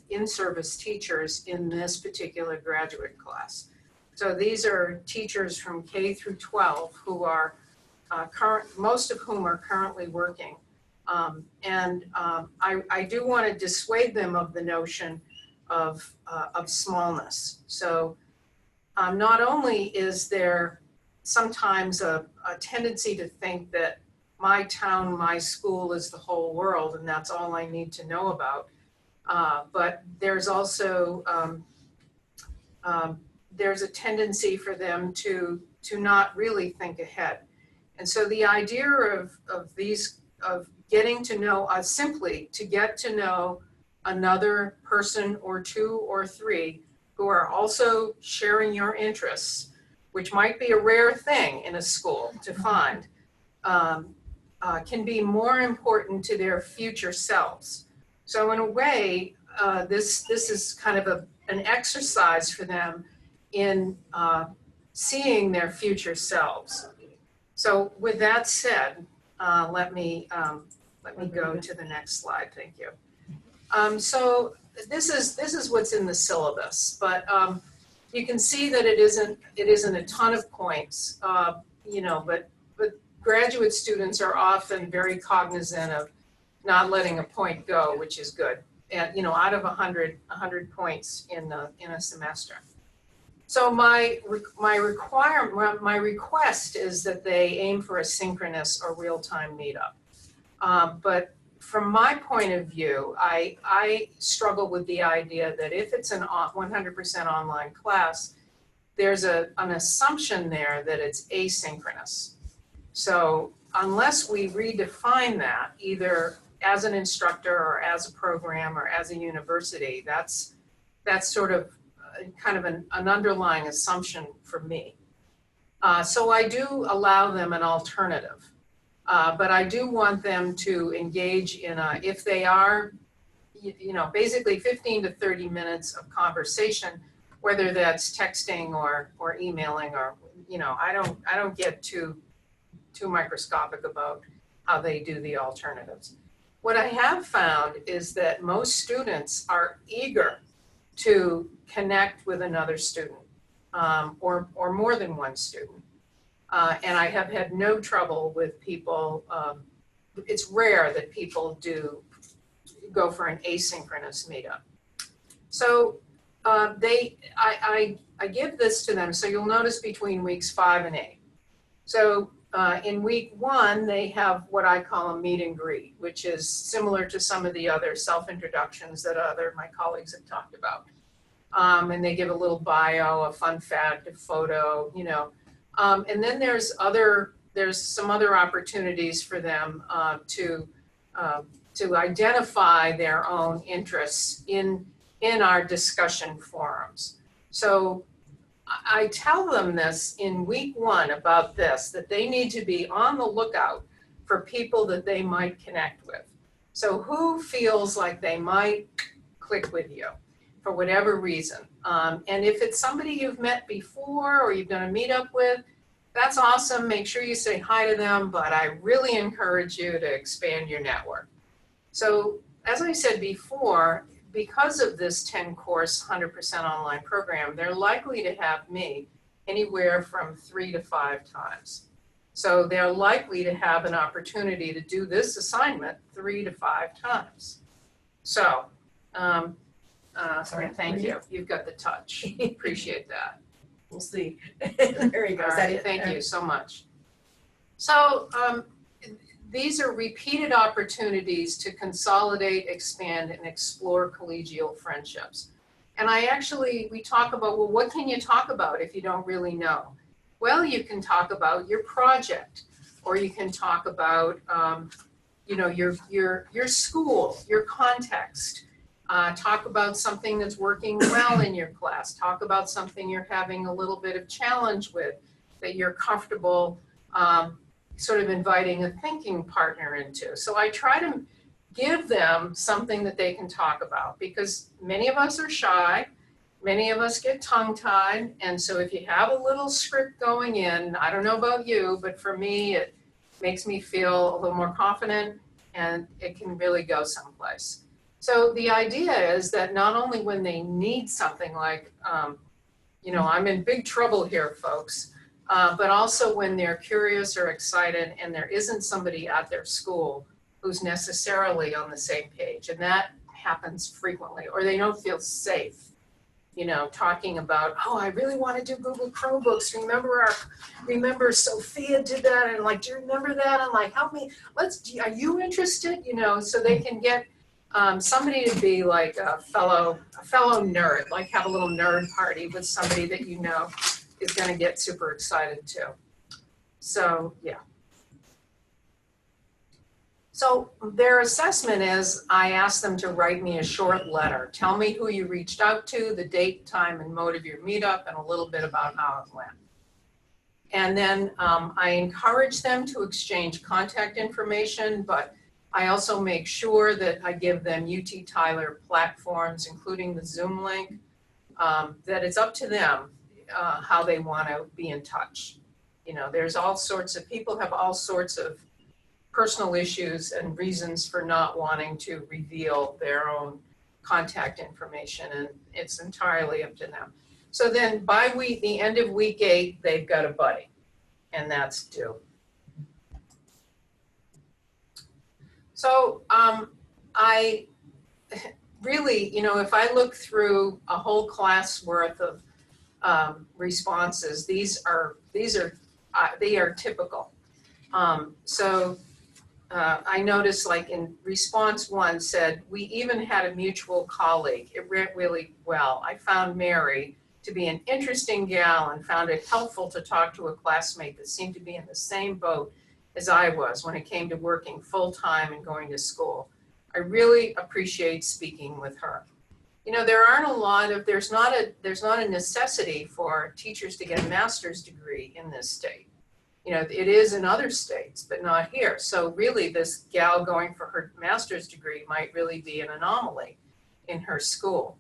[SPEAKER 6] in-service teachers in this particular graduate class. So these are teachers from K through 12 who are most of whom are currently working. I do want to dissuade them of the notion of smallness. So not only is there sometimes a tendency to think that my town, my school is the whole world and that's all I need to know about, but there's also there's a tendency for them to not really think ahead. And so the idea of getting to know us, simply to get to know another person or two or three who are also sharing your interests, which might be a rare thing in a school to find, can be more important to their future selves. So in a way, this is kind of an exercise for them in seeing their future selves. So with that said, let me go to the next slide. Thank you. So this is what's in the syllabus, but you can see that it isn't a ton of points, but graduate students are often very cognizant of not letting a point go, which is good. And out of 100 points in a semester. So my request is that they aim for a synchronous or real-time meetup. But from my point of view, I struggle with the idea that if it's an 100% online class, there's an assumption there that it's asynchronous. So unless we redefine that, either as an instructor or as a program or as a university, that's sort of kind of an underlying assumption for me. So I do allow them an alternative, but I do want them to engage in if they are, basically 15 to 30 minutes of conversation, whether that's texting or emailing or, I don't get too microscopic about how they do the alternatives. What I have found is that most students are eager to connect with another student or more than one student. And I have had no trouble with people. It's rare that people do go for an asynchronous meetup. So I give this to them. So you'll notice between weeks 5 and 8. So in week 1, they have what I call a meet and greet, which is similar to some of the other self-introductions that my colleagues have talked about. And they give a little bio, a fun fact, a photo, and then there's some other opportunities for them to identify their own interests in our discussion forums. So I tell them this in week 1 about this, that they need to be on the lookout for people that they might connect with. So who feels like they might click with you for whatever reason? And if it's somebody you've met before or you've done a meetup with, that's awesome. Make sure you say hi to them, but I really encourage you to expand your network. So as I said before, because of this 10-course, 100% online program, they're likely to have me anywhere from 3 to 5 times. So they're likely to have an opportunity to do this assignment 3 to 5 times. So,
[SPEAKER 2] Sorry.
[SPEAKER 6] thank you. You've got the touch. Appreciate that.
[SPEAKER 2] We'll see. There you go.
[SPEAKER 6] All
[SPEAKER 2] Is that
[SPEAKER 6] right,
[SPEAKER 2] it?
[SPEAKER 6] thank you so much. So these are repeated opportunities to consolidate, expand, and explore collegial friendships. And we talk about, well, what can you talk about if you don't really know? Well, you can talk about your project, or you can talk about, your school, your context. Talk about something that's working well in your class. Talk about something you're having a little bit of challenge with that you're comfortable sort of inviting a thinking partner into. So I try to give them something that they can talk about, because many of us are shy, many of us get tongue-tied, and so if you have a little script going in, I don't know about you, but for me, it makes me feel a little more confident, and it can really go someplace. So the idea is that not only when they need something like, I'm in big trouble here, folks, but also when they're curious or excited and there isn't somebody at their school who's necessarily on the same page. And that happens frequently, or they don't feel safe, talking about, oh, I really want to do Google Chromebooks. Remember Sophia did that, and do you remember that? And help me, are you interested? So they can get somebody to be like a fellow nerd, have a little nerd party with somebody that is going to get super excited too. So, yeah. So their assessment is, I asked them to write me a short letter. Tell me who you reached out to, the date, time, and mode of your meetup, and a little bit about how it went. And then I encourage them to exchange contact information, but I also make sure that I give them UT Tyler platforms, including the Zoom link, that it's up to them how they want to be in touch. There's all sorts of, people have all sorts of personal issues and reasons for not wanting to reveal their own contact information, and it's entirely up to them. So then by the end of week 8, they've got a buddy, and that's due. So I really, if I look through a whole class worth of responses, they are typical. I noticed in response 1 said, we even had a mutual colleague. It went really well. I found Mary to be an interesting gal and found it helpful to talk to a classmate that seemed to be in the same boat as I was when it came to working full-time and going to school. I really appreciate speaking with her. There aren't a lot of, there's not a necessity for teachers to get a master's degree in this state. It is in other states, but not here. So really this gal going for her master's degree might really be an anomaly in her school.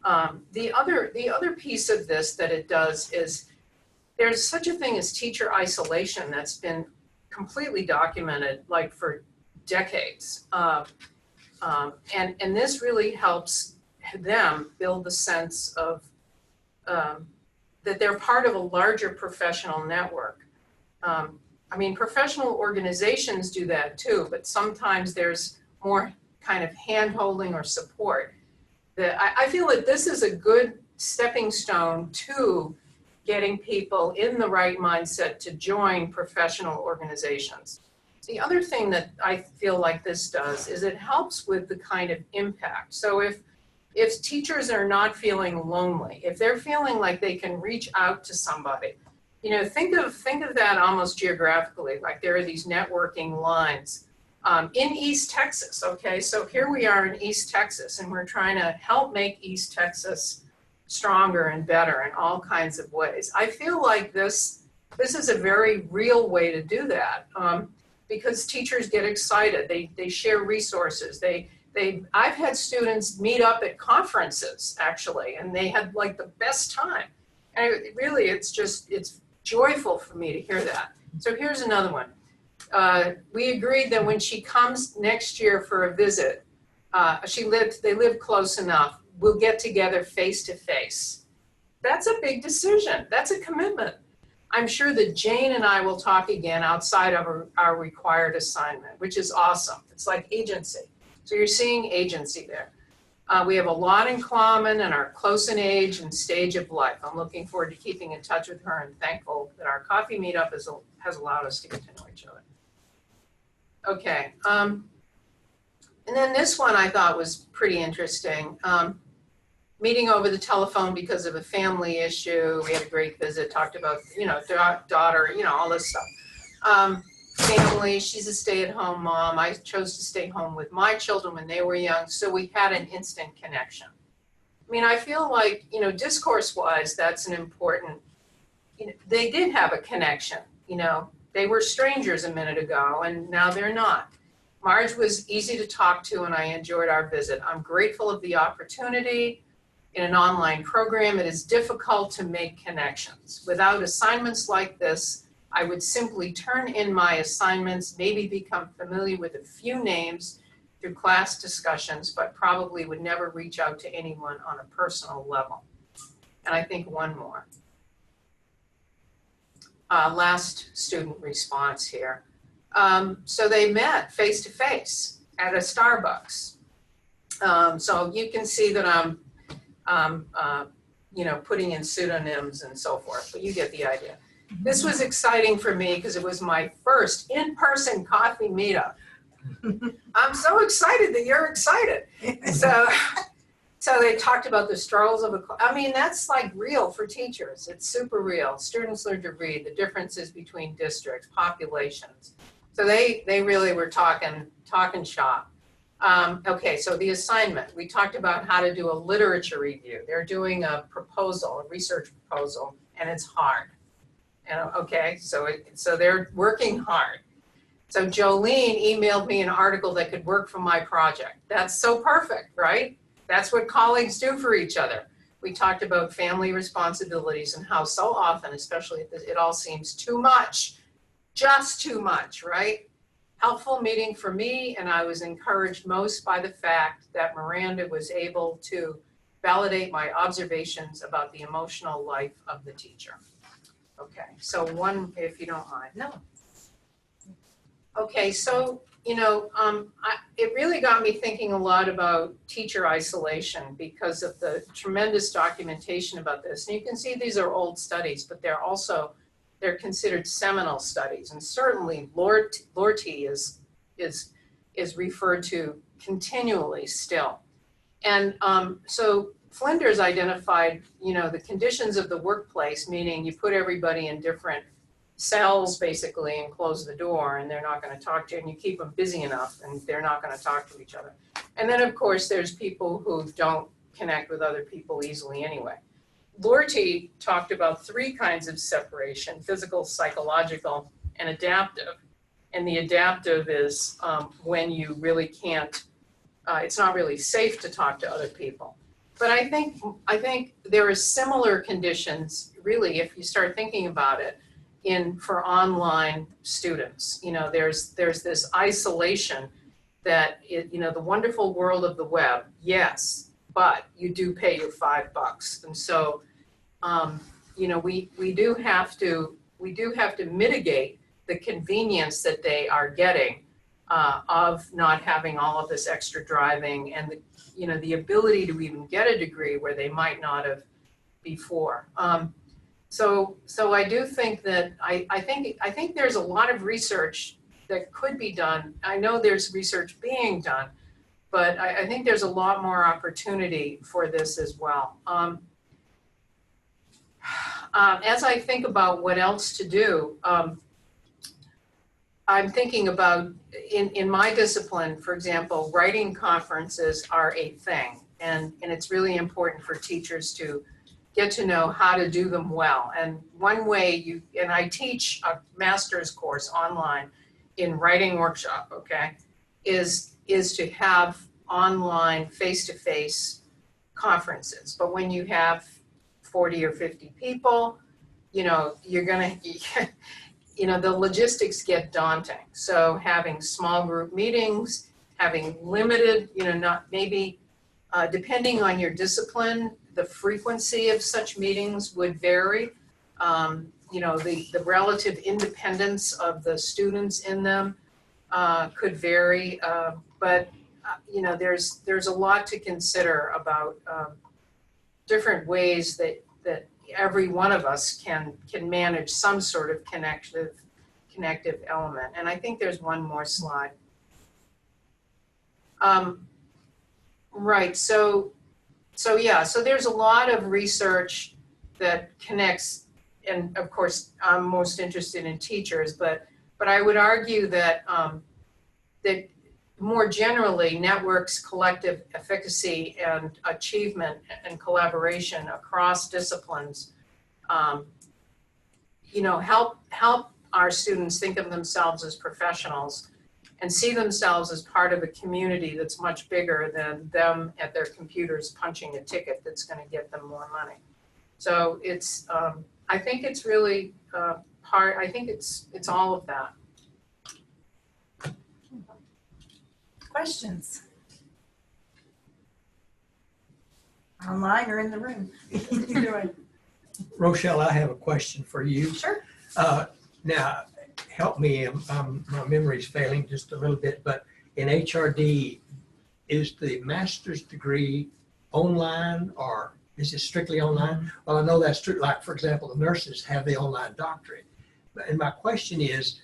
[SPEAKER 6] The other piece of this that it does is there's such a thing as teacher isolation that's been completely documented for decades. And this really helps them build the sense of that they're part of a larger professional network. Professional organizations do that too, but sometimes there's more kind of hand-holding or support. I feel that this is a good stepping stone to getting people in the right mindset to join professional organizations. The other thing that I feel like this does is it helps with the kind of impact. So if teachers are not feeling lonely, if they're feeling like they can reach out to somebody, think of that almost geographically, there are these networking lines in East Texas, okay? So here we are in East Texas, and we're trying to help make East Texas stronger and better in all kinds of ways. I feel like this is a very real way to do that, because teachers get excited. They share resources. I've had students meet up at conferences, actually, and they had the best time. And it's joyful for me to hear that. So here's another one. We agreed that when she comes next year for a visit, they live close enough, we'll get together face to face. That's a big decision. That's a commitment. I'm sure that Jane and I will talk again outside of our required assignment, which is awesome. It's like agency. So you're seeing agency there. We have a lot in common and are close in age and stage of life. I'm looking forward to keeping in touch with her and thankful that our coffee meetup has allowed us to get to know each other. Okay, and then this one I thought was pretty interesting. Meeting over the telephone because of a family issue. We had a great visit, talked about, daughter, all this stuff. Family, she's a stay-at-home mom. I chose to stay home with my children when they were young, so we had an instant connection. I mean, I feel like, discourse-wise, that's an important, they did have a connection, They were strangers a minute ago, and now they're not. Marge was easy to talk to, and I enjoyed our visit. I'm grateful of the opportunity. In an online program, it is difficult to make connections. Without assignments like this, I would simply turn in my assignments, maybe become familiar with a few names through class discussions, but probably would never reach out to anyone on a personal level. And I think one more. Last student response here. So they met face-to-face at a Starbucks. So you can see that I'm putting in pseudonyms and so forth, but you get the idea. This was exciting for me because it was my first in-person coffee meetup. I'm so excited that you're excited. So they talked about the struggles of that's like real for teachers. It's super real. Students learn to read, the differences between districts, populations. So they really were talking shop. Okay, so the assignment, we talked about how to do a literature review. They're doing a research proposal, and it's hard. Okay, so they're working hard. So Jolene emailed me an article that could work for my project. That's so perfect, right? That's what colleagues do for each other. We talked about family responsibilities and how so often, especially if it all seems too much, just too much, right? Helpful meeting for me, and I was encouraged most by the fact that Miranda was able to validate my observations about the emotional life of the teacher. Okay, so one, if you don't mind.
[SPEAKER 2] No.
[SPEAKER 6] Okay, so, it really got me thinking a lot about teacher isolation because of the tremendous documentation about this. And you can see these are old studies, but they're considered seminal studies. And certainly Lortie is referred to continually still. And so Flinders identified, the conditions of the workplace, meaning you put everybody in different cells basically and close the door and they're not going to talk to you, and you keep them busy enough and they're not going to talk to each other. And then of course there's people who don't connect with other people easily anyway. Lortie talked about 3 kinds of separation: physical, psychological, and adaptive. And the adaptive is when you really can't, it's not really safe to talk to other people. But I think there are similar conditions, really, if you start thinking about it, for online students. There's this isolation that, the wonderful world of the web, yes, but you do pay your $5. And so, we do have to mitigate the convenience that they are getting of not having all of this extra driving and the ability to even get a degree where they might not have before. So I do think that I think there's a lot of research that could be done. I know there's research being done, but I think there's a lot more opportunity for this as well. As I think about what else to do, I'm thinking about, in my discipline, for example, writing conferences are a thing. And it's really important for teachers to get to know how to do them well. And one way and I teach a master's course online in writing workshop, okay, is to have online face-to-face conferences. But when you have 40 or 50 people, you're gonna, the logistics get daunting. So having small group meetings, having limited, not maybe, depending on your discipline, the frequency of such meetings would vary. The relative independence of the students in them could vary, but there's a lot to consider about different ways that every one of us can manage some sort of connective element. And I think there's one more slide. Right, so there's a lot of research that connects, and of course, I'm most interested in teachers, but I would argue that that more generally, networks, collective efficacy, and achievement and collaboration across disciplines, help our students think of themselves as professionals and see themselves as part of a community that's much bigger than them at their computers punching a ticket that's going to get them more money. So it's, I think it's really I think it's all of that.
[SPEAKER 2] Questions? Online or in the room?
[SPEAKER 8] Rochelle, I have a question for you.
[SPEAKER 2] Sure.
[SPEAKER 8] Now, help me, my memory's failing just a little bit, but in HRD, is the master's degree online or is it strictly online? Well, I know that's true. Like, for example, the nurses have the online doctorate. And my question is,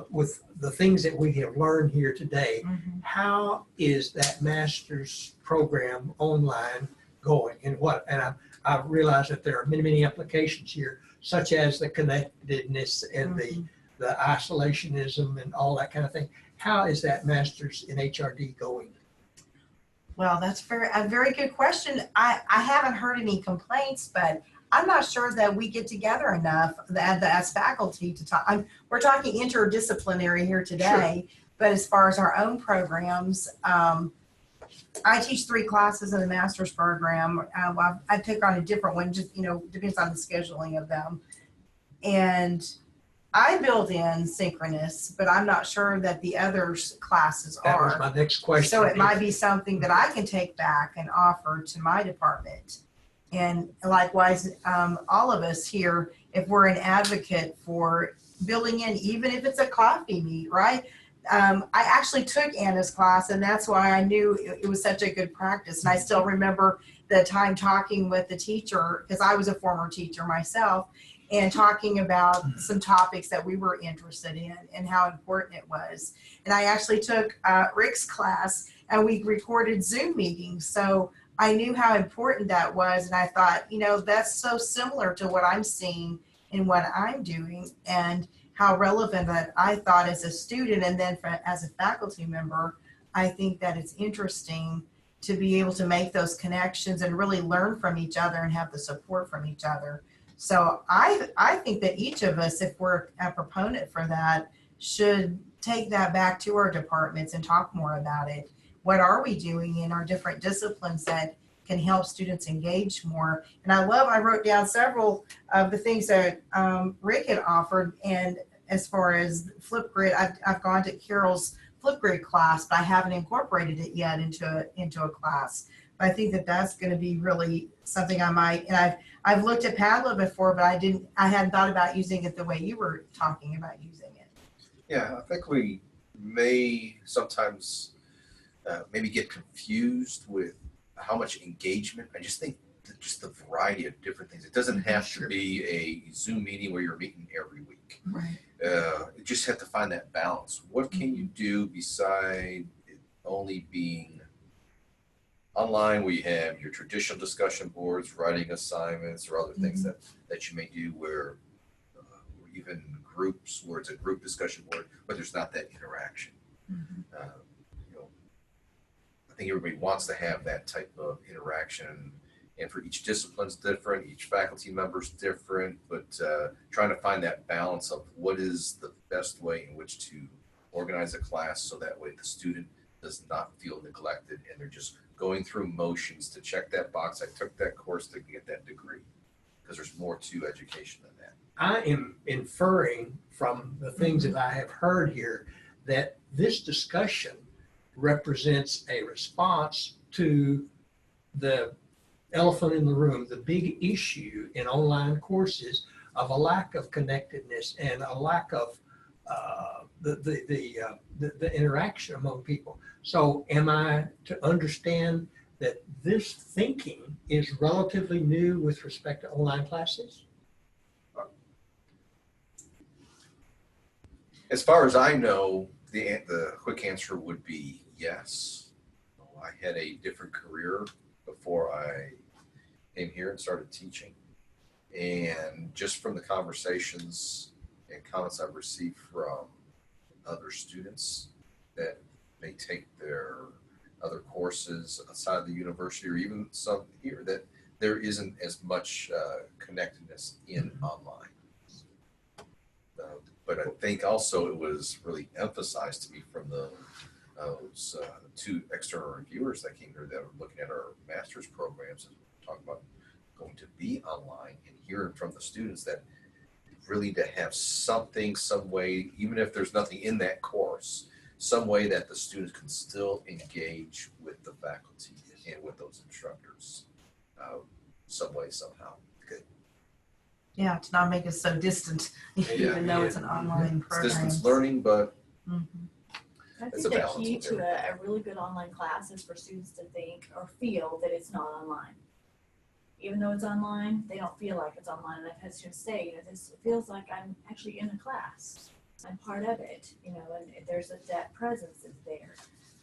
[SPEAKER 8] with the things that we have learned here today, how is that master's program online going and what? And I realize that there are many, many applications here, such as the connectedness and the isolationism and all that kind of thing. How is that master's in HRD going?
[SPEAKER 2] Well, that's a very good question. I haven't heard any complaints, but I'm not sure that we get together enough as faculty to talk. We're talking interdisciplinary here today, but as far as our own programs, I teach 3 classes in the master's program. I took on a different one, just, depends on the scheduling of them. And I build in synchronous, but I'm not sure that the other classes
[SPEAKER 8] That
[SPEAKER 2] are.
[SPEAKER 8] was my next question.
[SPEAKER 2] So it might be something that I can take back and offer to my department. And likewise, all of us here, if we're an advocate for building in, even if it's a coffee meet, right? I actually took Anna's class, and that's why I knew it was such a good practice. And I still remember the time talking with the teacher, because I was a former teacher myself, and talking about some topics that we were interested in and how important it was. And I actually took Rick's class, and we recorded Zoom meetings. So I knew how important that was. And I thought, that's so similar to what I'm seeing in what I'm doing, and how relevant that I thought as a student, and then as a faculty member, I think that it's interesting to be able to make those connections and really learn from each other and have the support from each other. So I think that each of us, if we're a proponent for that, should take that back to our departments and talk more about it. What are we doing in our different disciplines that can help students engage more? And I wrote down several of the things that Rick had offered. And as far as Flipgrid, I've gone to Carol's Flipgrid class, but I haven't incorporated it yet into a class. But I think that that's going to be really something I might, and I've looked at Padlet before, but I hadn't thought about using it the way you were talking about using it.
[SPEAKER 5] Yeah, I think we may sometimes maybe get confused with how much engagement. I just think that just the variety of different things. It doesn't have to be a Zoom meeting where you're meeting every week.
[SPEAKER 2] Right.
[SPEAKER 5] You just have to find that balance. What can you do beside it only being online, where you have your traditional discussion boards, writing assignments, or other things that you may do where or even groups where it's a group discussion board, but there's not that interaction. I think everybody wants to have that type of interaction, and for each discipline's different, each faculty member's different, but trying to find that balance of what is the best way in which to organize a class so that way the student does not feel neglected and they're just going through motions to check that box. I took that course to get that degree, because there's more to education than that.
[SPEAKER 8] I am inferring from the things that I have heard here that this discussion represents a response to the elephant in the room, the big issue in online courses of a lack of connectedness and a lack of the interaction among people. So am I to understand that this thinking is relatively new with respect to online classes?
[SPEAKER 5] As far as I know, the quick answer would be yes. I had a different career before I came here and started teaching. And just from the conversations and comments I've received from other students that may take their other courses outside the university or even some here, that there isn't as much connectedness in online. But I think also it was really emphasized to me from those two external reviewers that came here that were looking at our master's programs and talking about going to be online, and hearing from the students that really to have something, some way, even if there's nothing in that course, some way that the students can still engage with the faculty and with those instructors, some way, somehow. Good.
[SPEAKER 2] Yeah, to not make us so distant, even though it's an online
[SPEAKER 5] It's
[SPEAKER 2] program.
[SPEAKER 5] distance learning, but
[SPEAKER 2] Mhm.
[SPEAKER 9] I
[SPEAKER 5] It's
[SPEAKER 9] think
[SPEAKER 5] a
[SPEAKER 9] the
[SPEAKER 5] balance
[SPEAKER 9] key
[SPEAKER 5] with
[SPEAKER 9] to a really good online class is for students to think or feel that it's not online. Even though it's online, they don't feel like it's online. And I've had students say, this feels like I'm actually in a class. I'm part of it, and there's that presence that's there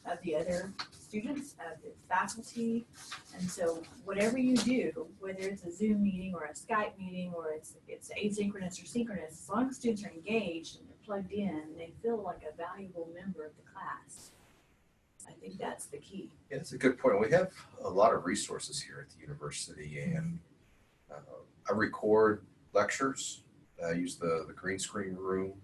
[SPEAKER 9] of the other students, of the faculty. And so whatever you do, whether it's a Zoom meeting or a Skype meeting or it's asynchronous or synchronous, as long as students are engaged and they're plugged in and they feel like a valuable member of the class, I think that's the key.
[SPEAKER 5] yeah, it's a good point. We have a lot of resources here at the university, and I record lectures. I use the green screen room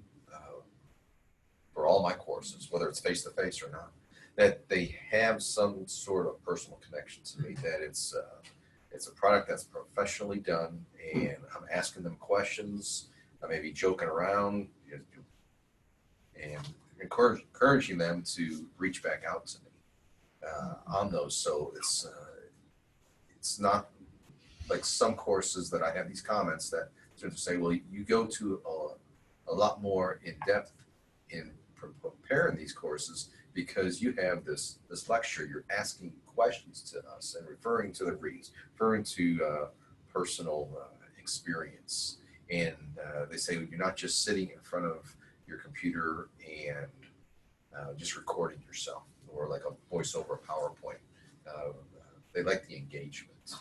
[SPEAKER 5] for all my courses, whether it's face-to-face or not, that they have some sort of personal connection to me, that it's a product that's professionally done, and I'm asking them questions. I may be joking around and encouraging them to reach back out to me on those. So it's not like some courses that I have these comments that students say, well, you go to a lot more in depth in preparing these courses because you have this lecture, you're asking questions to us and referring to the readings, referring to personal experience. And they say you're not just sitting in front of your computer and just recording yourself or like a voiceover PowerPoint. They like the engagement.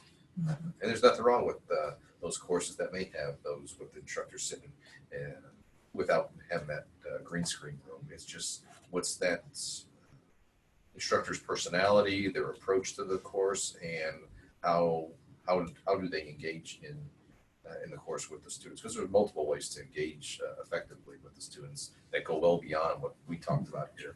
[SPEAKER 5] And there's nothing wrong with those courses that may have those with the instructor sitting without having that green screen room. It's just what's that instructor's personality, their approach to the course, and how do they engage in the course with the students, because there's multiple ways to engage effectively with the students that go well beyond what we talked about here.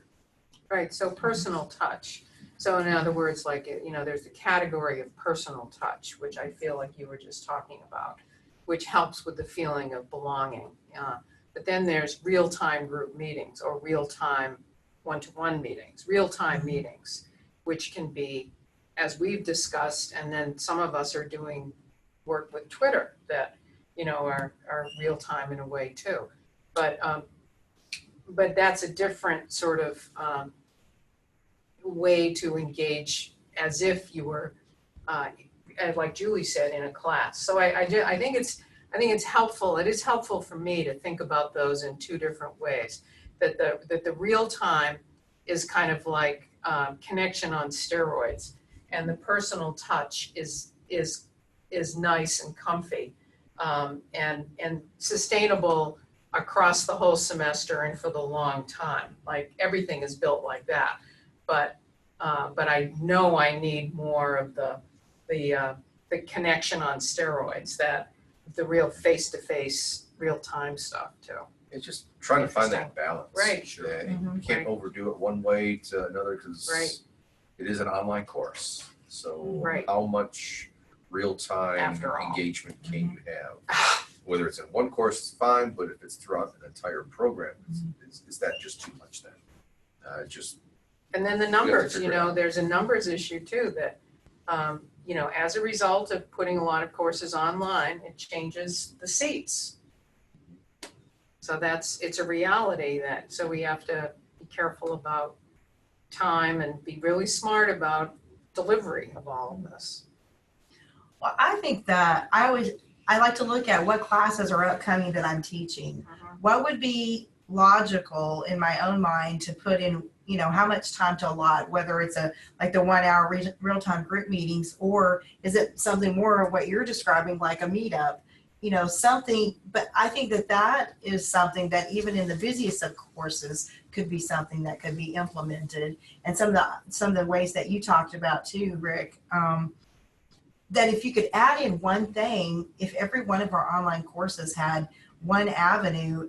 [SPEAKER 6] Right, so personal touch. So in other words, like, there's the category of personal touch, which I feel like you were just talking about, which helps with the feeling of belonging. But then there's real-time group meetings or real-time one-to-one meetings, real-time meetings, which can be, as we've discussed, and then some of us are doing work with Twitter that, are real-time in a way too. But that's a different sort of way to engage as if you were, like Julie said, in a class. So I think it's helpful. It is helpful for me to think about those in two different ways. That the real time is kind of like connection on steroids, and the personal touch is nice and comfy, and sustainable across the whole semester and for the long time. Like everything is built like that. But I know I need more of the connection on steroids, that the real face-to-face, real-time stuff too.
[SPEAKER 5] It's just trying to find that balance.
[SPEAKER 6] Right.
[SPEAKER 5] Sure. You can't overdo it one way to another because it is an online course. So how much real-time engagement can you have? Whether it's in one course, it's fine, but if it's throughout an entire program, is that just too much then? And then
[SPEAKER 6] the numbers, there's a numbers issue too, that as a result of putting a lot of courses online, it changes the seats. So it's a reality so we have to be careful about time and be really smart about delivery of all of this.
[SPEAKER 2] Well, I think that I like to look at what classes are upcoming that I'm teaching. What would be logical in my own mind to put in, how much time to allot, whether it's like the 1 hour real-time group meetings, or is it something more of what you're describing, like a meetup, something. But I think that is something that even in the busiest of courses could be something that could be implemented. And some of the ways that you talked about too, Rick, that if you could add in one thing, if every one of our online courses had one avenue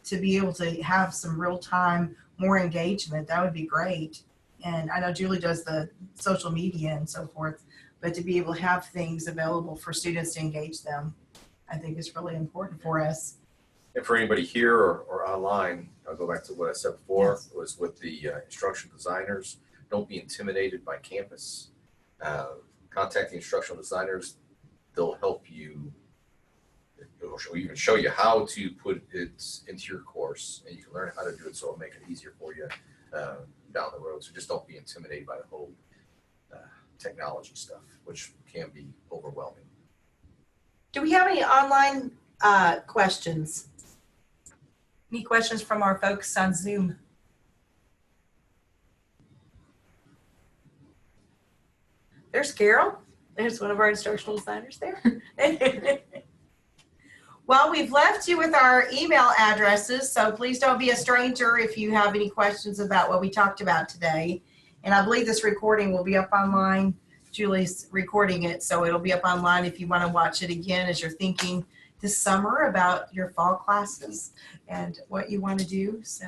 [SPEAKER 2] to be able to have some real-time, more engagement, that would be great. And I know Julie does the social media and so forth, but to be able to have things available for students to engage them, I think is really important for us.
[SPEAKER 5] And for anybody here or online, I'll go back to what I said before,
[SPEAKER 2] Yes.
[SPEAKER 5] was with the instructional designers, don't be intimidated by campus. Contact the instructional designers. They'll help you. Or even show you how to put it into your course, and you can learn how to do it so it'll make it easier for you down the road. So just don't be intimidated by the whole technology stuff, which can be overwhelming.
[SPEAKER 2] Do we have any online questions? Any questions from our folks on Zoom? There's Carol. There's one of our instructional designers there. Well, we've left you with our email addresses, so please don't be a stranger if you have any questions about what we talked about today. And I believe this recording will be up online. Julie's recording it, so it'll be up online if you want to watch it again as you're thinking this summer about your fall classes and what you want to do. So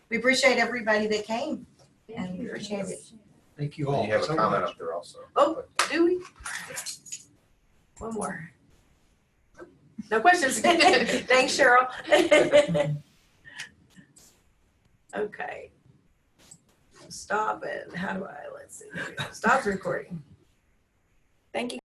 [SPEAKER 2] we appreciate everybody that came, and we appreciate it.
[SPEAKER 8] Thank you all
[SPEAKER 5] You have
[SPEAKER 8] so
[SPEAKER 5] a comment
[SPEAKER 8] much.
[SPEAKER 5] up there also.
[SPEAKER 2] Oh, do we? One more. No questions. Thanks, Cheryl. Okay. Stop it. How do I, let's see. Stop recording. Thank you.